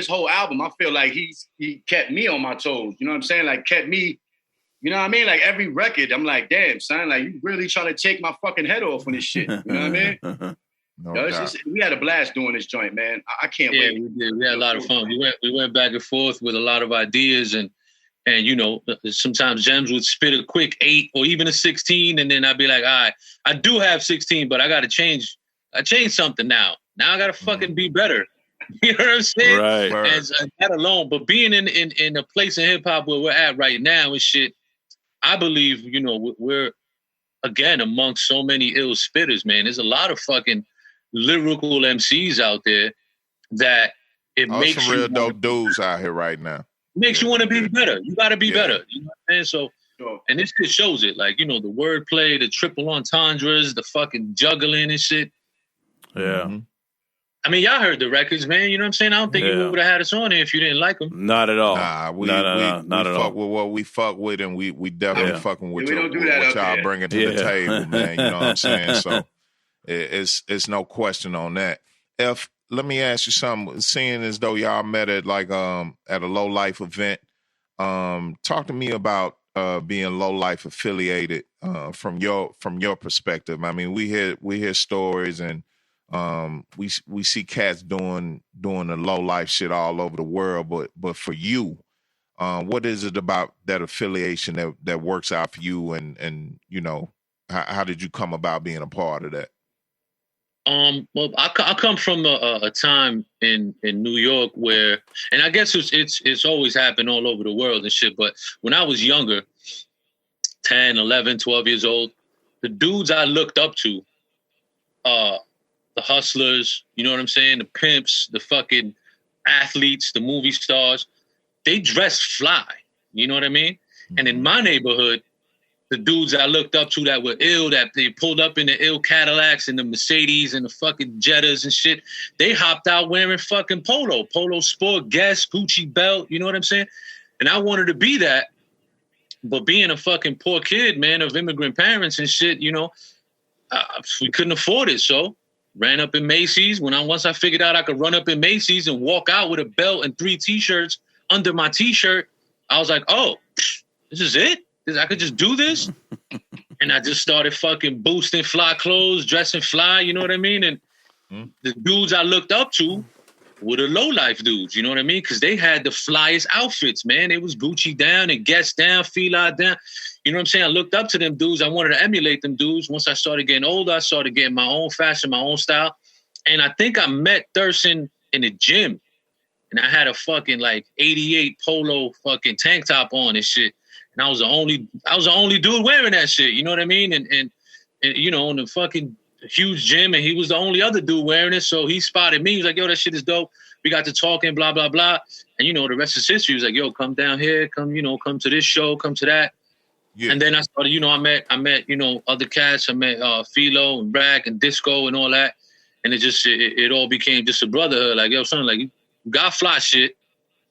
whole album, I feel like he kept me on my toes. You know what I'm saying? Like kept me, you know what I mean? Like every record, I'm like, damn, son, like you really trying to take my fucking head off on this shit. You know what I mean? We had a blast doing this joint, man. I can't wait. We did. We had a lot of fun. We went back and forth with a lot of ideas, and you know, sometimes Gemz would spit a quick 8 or even a 16, and then I'd be like, all right, I do have 16, but I got to change. I changed something now. Now I got to fucking be better. You know what I'm saying? Right. And that alone, but being in a place in hip hop where we're at right now and shit, I believe, you know, we're again amongst so many ill spitters, man. There's a lot of fucking lyrical MCs out there that it makes some real dope dudes out here right now. Makes you want to be better. You got to be better. You know what I'm saying? So, and this shit shows it. Like, you know, the wordplay, the triple entendres, the fucking juggling and shit. Yeah. Mm-hmm. I mean, y'all heard the records, man. You know what I'm saying? I don't think you would have had us on here if you didn't like them. Not at all. Nah, we not at all. Fuck with what we fuck with, and we definitely fucking with what y'all bringing to the table, man. You know what I'm saying? So it's no question on that. Let me ask you something. Seeing as though y'all met at at a Low Life event, talk to me about being Low Life affiliated from your perspective. I mean, we hear stories and we see cats doing the Low Life shit all over the world, but for you, what is it about that affiliation that works out for you, and you know, how did you come about being a part of that? Well, I come from a time in New York where, and I guess it's always happened all over the world and shit, but when I was younger, 10, 11, 12 years old, the dudes I looked up to, the hustlers, you know what I'm saying? The pimps, the fucking athletes, the movie stars, they dress fly, you know what I mean? Mm-hmm. And in my neighborhood, the dudes I looked up to that were ill, that they pulled up in the ill Cadillacs and the Mercedes and the fucking Jettas and shit, they hopped out wearing fucking Polo Sport, Guess, Gucci belt, you know what I'm saying? And I wanted to be that, but being a fucking poor kid, man, of immigrant parents and shit, you know, we couldn't afford it, so ran up in Macy's. Once I figured out I could run up in Macy's and walk out with a belt and 3 T-shirts under my T-shirt, I was like, oh, this is it? I could just do this? And I just started fucking boosting fly clothes, dressing fly, you know what I mean? And the dudes I looked up to were the low life dudes, you know what I mean? Because they had the flyest outfits, man. It was Gucci down and Guess down, Fila down. You know what I'm saying? I looked up to them dudes. I wanted to emulate them dudes. Once I started getting older, I started getting my own fashion, my own style. And I think I met Thurston in the gym. And I had a fucking like 88 Polo fucking tank top on and shit. And I was the only dude wearing that shit. You know what I mean? And you know, in the fucking huge gym, and he was the only other dude wearing it. So he spotted me. He was like, yo, that shit is dope. We got to talking, blah, blah, blah. And you know, the rest is history. He was like, yo, come down here, come to this show, come to that. Yeah. And then I started, you know, I met, you know, other cats. I met Philo and Rack and Disco and all that. And it all became just a brotherhood. Like, yo, son, like, you got fly shit.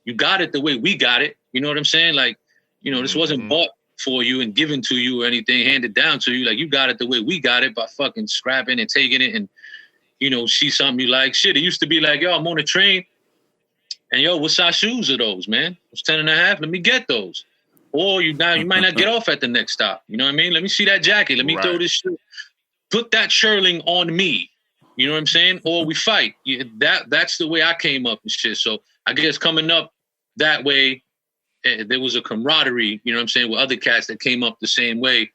You got it the way we got it. You know what I'm saying? Like, you know, this wasn't bought for you and given to you or anything, handed down to you. Like, you got it the way we got it by fucking scrapping and taking it and, you know, see something you like. Shit, it used to be like, yo, I'm on a train. And, yo, what size shoes are those, man? It's 10.5. Let me get those. Or you might not get off at the next stop. You know what I mean? Let me see that jacket. Let me throw this shit. Put that shirling on me. You know what I'm saying? Or we fight. Yeah, that's the way I came up and shit. So I guess coming up that way, there was a camaraderie, you know what I'm saying, with other cats that came up the same way.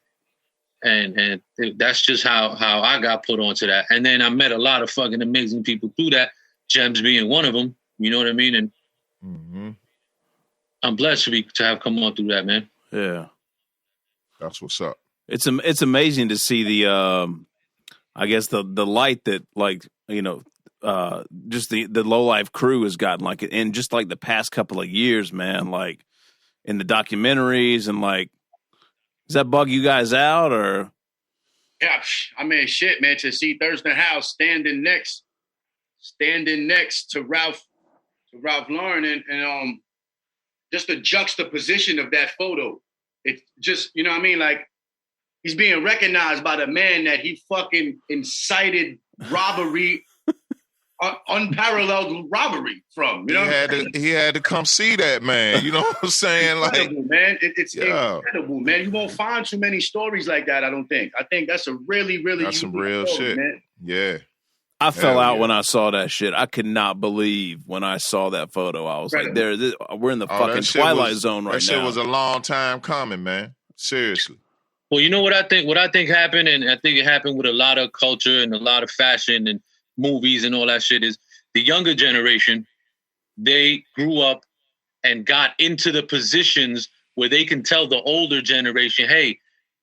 And that's just how I got put onto that. And then I met a lot of fucking amazing people through that, Gemz being one of them, you know what I mean? And I'm blessed to have come on through that, man. Yeah. That's what's up. It's amazing to see the, I guess the light that, like, you know, just the Low Life crew has gotten, like, in just like the past couple of years, man, like in the documentaries, and like, does that bug you guys out, or? Yeah, I mean, shit, man, to see Thurston House standing next to Ralph Lauren and just the juxtaposition of that photo. It just, you know what I mean? Like, he's being recognized by the man that he fucking incited robbery unparalleled robbery from. You know, he had to come see that, man. You know what I'm saying? Like, incredible, man, it's incredible, man. You won't find too many stories like that. I don't think. I think that's a really, really that's some real story, shit, man. Yeah. I fell out when I saw that shit. I could not believe when I saw that photo. I was like, we're in the fucking Twilight Zone right now. That shit was a long time coming, man. Seriously. Well, you know what I think? What I think happened, and I think it happened with a lot of culture and a lot of fashion and movies and all that shit, is the younger generation, they grew up and got into the positions where they can tell the older generation, hey,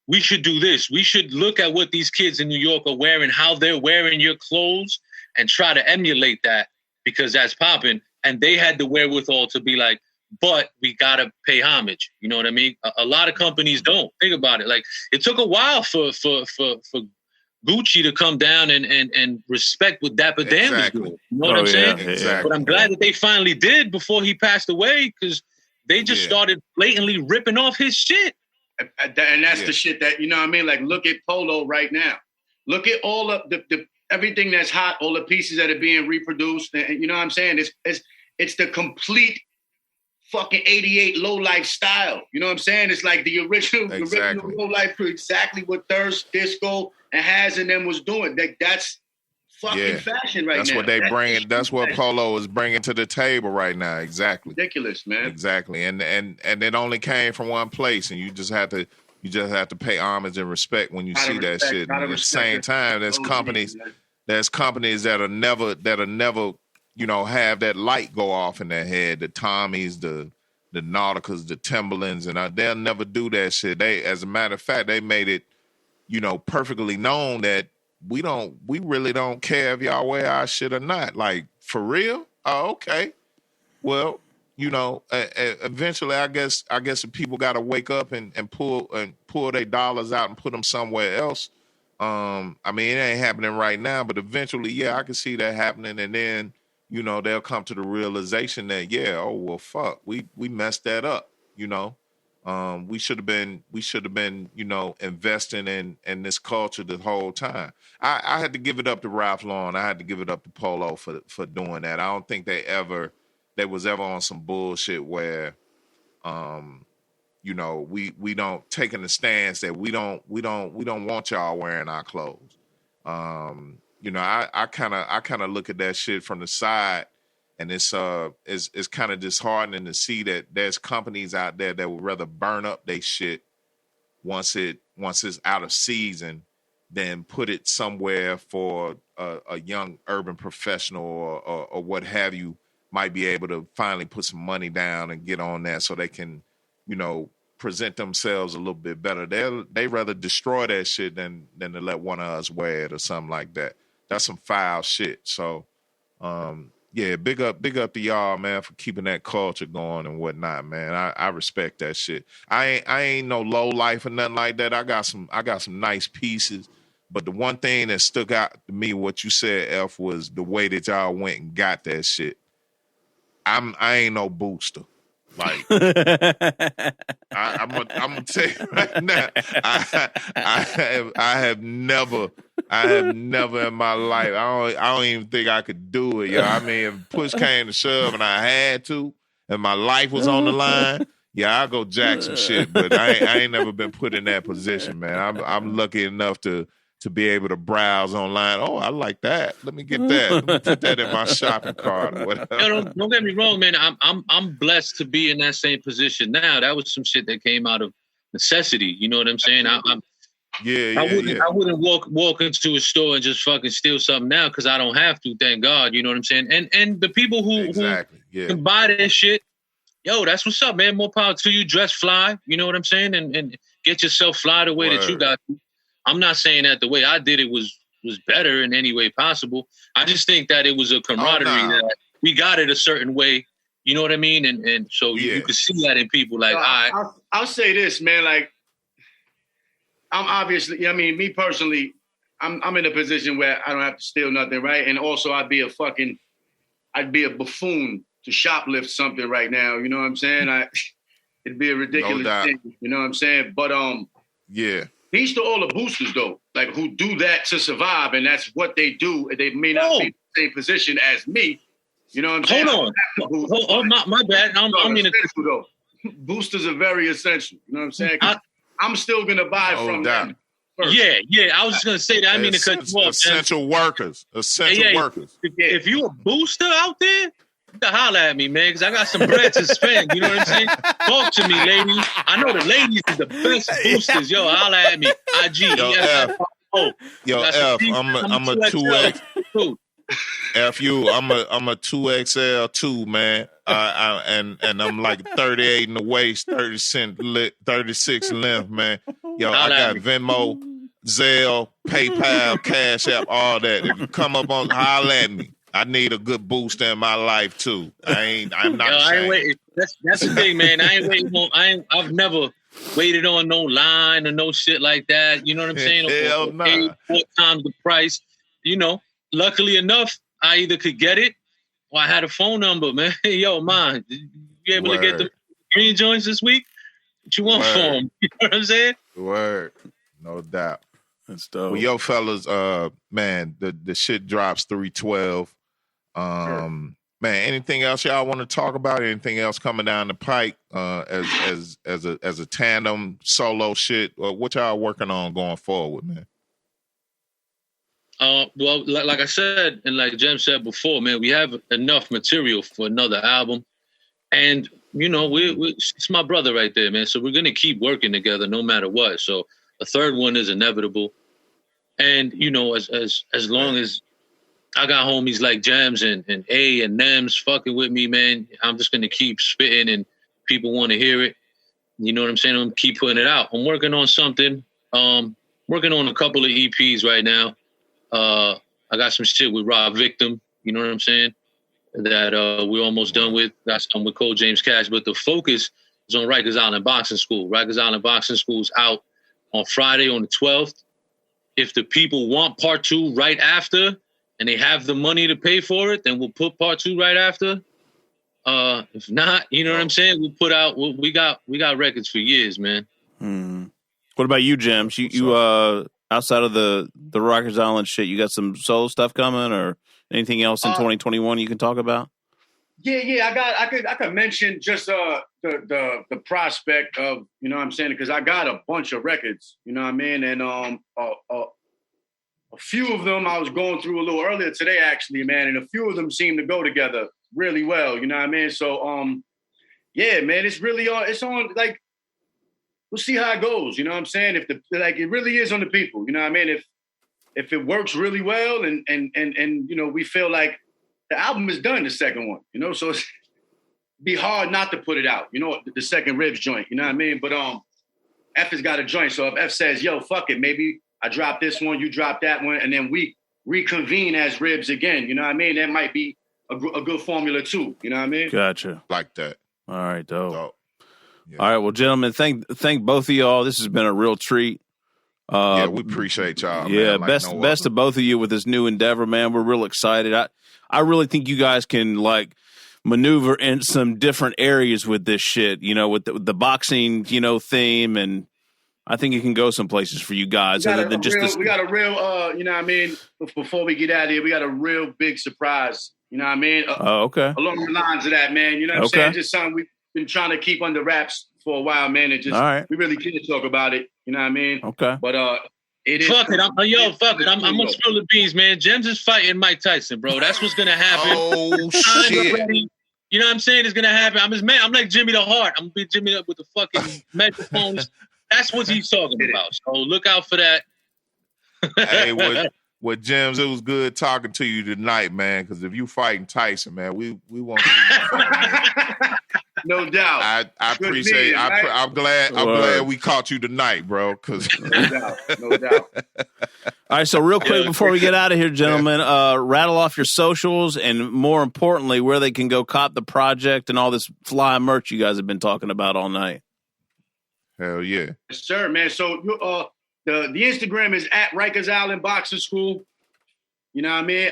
we should do this. We should look at what these kids in New York are wearing, how they're wearing your clothes, and try to emulate that because that's popping. And they had the wherewithal to be like, but we got to pay homage. You know what I mean? A lot of companies don't. Think about it. Like, it took a while for Gucci to come down and respect what Dapper Dan was doing. You know what I'm saying? Exactly. But I'm glad that they finally did before he passed away, because they just started blatantly ripping off his shit. And that's the shit that, you know what I mean? Like, look at Polo right now. Look at all of the everything that's hot, all the pieces that are being reproduced. And you know what I'm saying? It's the complete fucking 88 low life style. You know what I'm saying? It's like the original low life, exactly what Thirst, Disco, and Has and them was doing. That's fucking fashion right now. That's what they bring. That's what Polo is bringing to the table right now. Exactly. Ridiculous, man. Exactly. And it only came from one place, and you just have to pay homage and respect when you see that shit. And at the same time, there's companies that'll never have that light go off in their head. The Tommies, the Nauticas, the Timberlands, and they'll never do that shit. As a matter of fact, they made it, perfectly known that we really don't care if y'all wear our shit or not. Like, for real? Oh, okay. Well, eventually, I guess if people got to wake up and pull their dollars out and put them somewhere else. I mean, it ain't happening right now, but eventually, I can see that happening, and then they'll come to the realization that fuck, we messed that up. We should have been investing in this culture the whole time. I had to give it up to Ralph Lauren. I had to give it up to Polo for doing that. I don't think they was ever on some bullshit where, we don't taking the stance that we don't want y'all wearing our clothes. I kind of look at that shit from the side, and it's kind of disheartening to see that there's companies out there that would rather burn up their shit once it's out of season than put it somewhere for a young urban professional or what have you might be able to finally put some money down and get on that so they can, present themselves a little bit better. They rather destroy that shit than to let one of us wear it or something like that. That's some foul shit. So, big up to y'all, man, for keeping that culture going and whatnot, man. I respect that shit. I ain't no low life or nothing like that. I got some nice pieces, but the one thing that stuck out to me, what you said, F, was the way that y'all went and got that shit. I ain't no booster. Like, I'm gonna tell you right now, I have never in my life. I don't even think I could do it. I mean, if push came to shove and I had to, and my life was on the line, I'll go jack some shit. But I ain't never been put in that position, man. I'm lucky enough to be able to browse online. Oh, I like that. Let me get that. Let me put that in my shopping cart or whatever. Don't get me wrong, man. I'm blessed to be in that same position now. That was some shit that came out of necessity. You know what I'm saying? I wouldn't walk into a store and just fucking steal something now because I don't have to. Thank God. You know what I'm saying? And the people who can buy that shit, that's what's up, man. More power to you. Dress fly. You know what I'm saying? And get yourself fly the way that you got to. I'm not saying that the way I did it was better in any way possible. I just think that it was a camaraderie that we got it a certain way. You know what I mean? And so you can see that in people. Like, I'll say this, man. Like, I'm obviously, me personally, I'm in a position where I don't have to steal nothing, right? And also, I'd be a buffoon to shoplift something right now. You know what I'm saying? It'd be a ridiculous thing. You know what I'm saying? But peace to all the boosters, though, like who do that to survive, and that's what they do. They may not be same position as me. You know what I'm saying? Hold on. My bad. I mean, essential, though. Boosters are very essential. You know what I'm saying? I'm still gonna buy from them. First. Yeah. I was just gonna say that. I mean, essential workers. If you a booster out there, you can holler at me, man, because I got some bread to spend. You know what I'm saying? Talk to me, ladies. I know the ladies are the best boosters. Yo, holler at me. IG. Yo, F. Yo, F. I'm a 2X. F you. I'm a 2XL too, man. And I'm like 38 in the waist, 36 length, man. Yo, I got Venmo, Zelle, PayPal, Cash App, all that. If you come up on, holler at me. I need a good booster in my life too. I'm not. Yo, I ain't waiting. That's the thing, man. I ain't waiting on. I've never waited on no line or no shit like that. You know what I'm saying? Hell nah. 4 times the price. You know. Luckily enough, I either could get it or I had a phone number, man. Yo, man, you able to get the green joints this week? What you want for them? You know what I'm saying? Word. No doubt. That's dope. Well, yo, fellas, man, the shit drops 3/12. Man, anything else y'all want to talk about? Anything else coming down the pike as a tandem solo shit? Or what y'all working on going forward, man? Well, like I said, and like Gemz said before, man, we have enough material for another album. And, you know, it's my brother right there, man. So we're going to keep working together no matter what. So a third one is inevitable. And, you know, as long as I got homies like Gemz and A and Nems fucking with me, man, I'm just going to keep spitting and people want to hear it. You know what I'm saying? I'm going to keep putting it out. I'm working on something. Working on a couple of EPs right now. I got some shit with Rob Victim, you know what I'm saying, that we're almost done with. Got some with Cole James Cash, but the focus is on Rikers Island Boxing School. Rikers Island Boxing School's out on Friday on the 12th. If the people want part 2 right after and they have the money to pay for it, then we'll put part 2 right after. If not, you know what I'm saying, we'll put out, we got records for years, man. What about you, Gemz? You outside of the Rikers Island shit, you got some solo stuff coming or anything else in 2021 you can talk about? Yeah. I could mention just the prospect of, you know what I'm saying, because I got a bunch of records, you know what I mean, and a few of them I was going through a little earlier today, actually, man, and a few of them seem to go together really well, you know what I mean. So yeah, man, it's really on like. We'll see how it goes. You know what I'm saying? If it really is on the people. You know what I mean? If it works really well and you know we feel like the album is done, the second one. You know, so it's be hard not to put it out. You know, the second Ribs joint. You know what I mean? But F has got a joint. So if F says, "Yo, fuck it, maybe I drop this one, you drop that one, and then we reconvene as Ribs again." You know what I mean? That might be a good formula too. You know what I mean? Gotcha. Like that. All right, dope. Yeah. All right, well, gentlemen, thank both of y'all. This has been a real treat. Yeah, we appreciate y'all. Yeah, man, best to both of you with this new endeavor, man. We're real excited. I really think you guys can like maneuver in some different areas with this shit. You know, with the boxing, you know, theme, and I think it can go some places for you guys. We got a real, you know what I mean. Before we get out of here, we got a real big surprise. You know what I mean? Okay. Along the lines of that, man. You know what I'm saying? Just something we. Been trying to keep under wraps for a while, man. It just we really can't talk about it. You know what I mean? Okay. But it is. Fuck it, I'm gonna spill the beans, man. Gemz is fighting Mike Tyson, bro. That's what's gonna happen. Oh shit! You know what I'm saying? It's gonna happen. I'm his man. I'm like Jimmy the Hart. I'm gonna beat Jimmy up with the fucking microphones. That's what he's talking about. So look out for that. Hey, what Gemz? It was good talking to you tonight, man. Because if you fighting Tyson, man, we want to. No doubt. I appreciate. Right? I'm glad we caught you tonight, bro. Because no doubt. All right, so real quick before we get out of here, gentlemen, rattle off your socials and more importantly, where they can go cop the project and all this fly merch you guys have been talking about all night. Hell yeah, yes, sir, man. So the Instagram is at Rikers Island Boxing School. You know what I mean?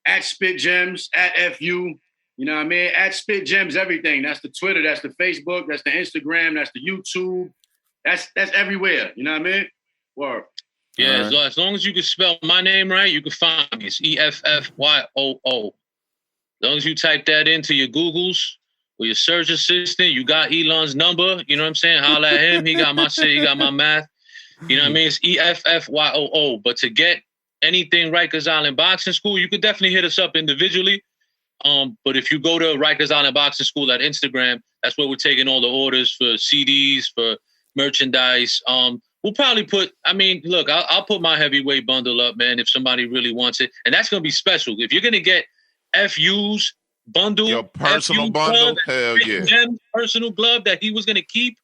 At Spit Gemz, at FU. You know what I mean? At Spit Gemz, everything. That's the Twitter, that's the Facebook, that's the Instagram, that's the YouTube. That's everywhere. You know what I mean? Word. Yeah, All right. as long as you can spell my name right, you can find me. It's EFFYOO. As long as you type that into your Googles or your search assistant, you got Elon's number. You know what I'm saying? Holla at him. He got my shit. He got my math. You know what I mean? It's EFFYOO. But to get anything Rikers Island Boxing School, you could definitely hit us up individually. But if you go to Rikers Island Boxing School at Instagram, that's where we're taking all the orders for CDs, for merchandise. We'll probably put, look, I'll put my heavyweight bundle up, man, if somebody really wants it. And that's going to be special. If you're going to get FU's bundle, Your personal FU bundle, glove, hell yeah. Gemz personal glove that he was going to keep,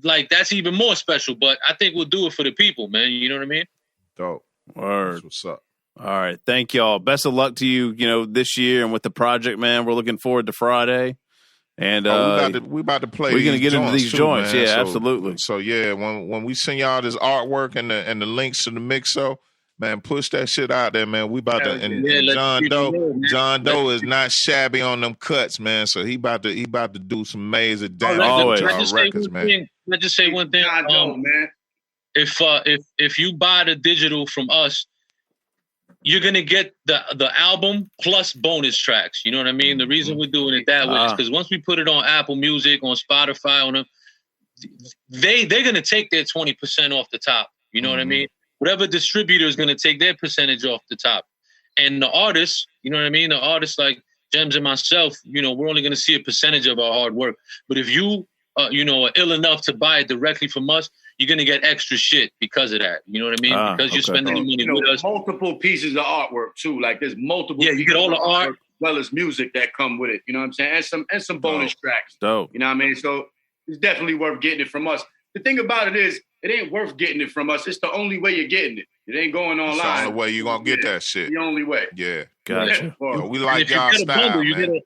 like, that's even more special. But I think we'll do it for the people, man. You know what I mean? Dope. Word. That's what's up. All right. Thank y'all. Best of luck to you, this year and with the project, man. We're looking forward to Friday. And we about to play. We're gonna get into these too, joints, man. yeah, absolutely. So yeah, when we send y'all this artwork and the links to the mixo, man, push that shit out there, man. We about to and John Doe is not shabby on them cuts, man. So he about to do some major damage to our records, man. Let's just say one thing, John Doe, man. If you buy the digital from us, you're gonna get the album plus bonus tracks. You know what I mean? The reason we're doing it that way is because once we put it on Apple Music, on Spotify, on them, they're gonna take their 20% off the top. You know what I mean? Whatever distributor is gonna take their percentage off the top, and the artists, you know what I mean? The artists like Gemz and myself, we're only gonna see a percentage of our hard work. But if you, are ill enough to buy it directly from us, you're going to get extra shit because of that. You know what I mean? Because you're spending the money with us. Multiple pieces of artwork, too. Like, there's multiple pieces you get all the art. As well as music that come with it. You know what I'm saying? And some bonus tracks. Dope. You know what I mean? So it's definitely worth getting it from us. The thing about it is, it ain't worth getting it from us. It's the only way you're getting it. It ain't going online. It's the only way you're going to get that shit. The only way. Yeah. Gotcha. Yo, we like y'all style, man.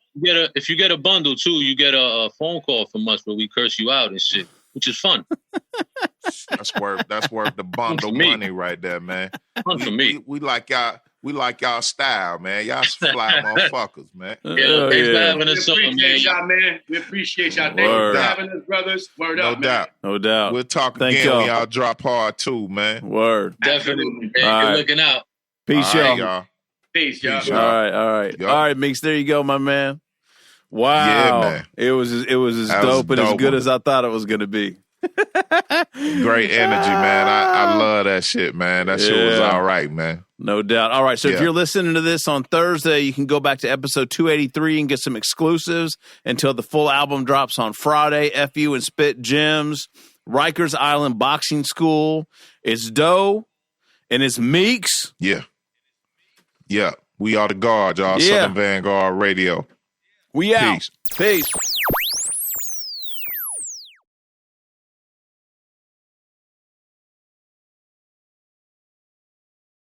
If you get a bundle, too, you get a phone call from us where we curse you out and shit, which is fun. That's worth the bundle money right there, man. Fun for me. We like y'all style, man. Y'all fly motherfuckers, man. Yeah, thanks for having us on, man. Y'all, man. We appreciate y'all. Thank you for having us, brothers. Word up, man. No doubt. We'll talk Thank again y'all. when y'all drop hard too, man. Word. Definitely. All right. You're looking out. Peace, All right, y'all. Peace, y'all. Peace, All right. Yep. All right, Meeks. There you go, my man. Wow. Yeah, man. It was as dope and as good as I thought it was going to be. Great energy, man. I love that shit, man. That shit was all right, man. No doubt. All right, so if you're listening to this on Thursday, you can go back to episode 283 and get some exclusives until the full album drops on Friday. FU and Spit Gemz, Rikers Island Boxing School. It's Doe and it's Meeks. Yeah. We are the guard, y'all. Southern Vanguard Radio. We out. Peace. Peace.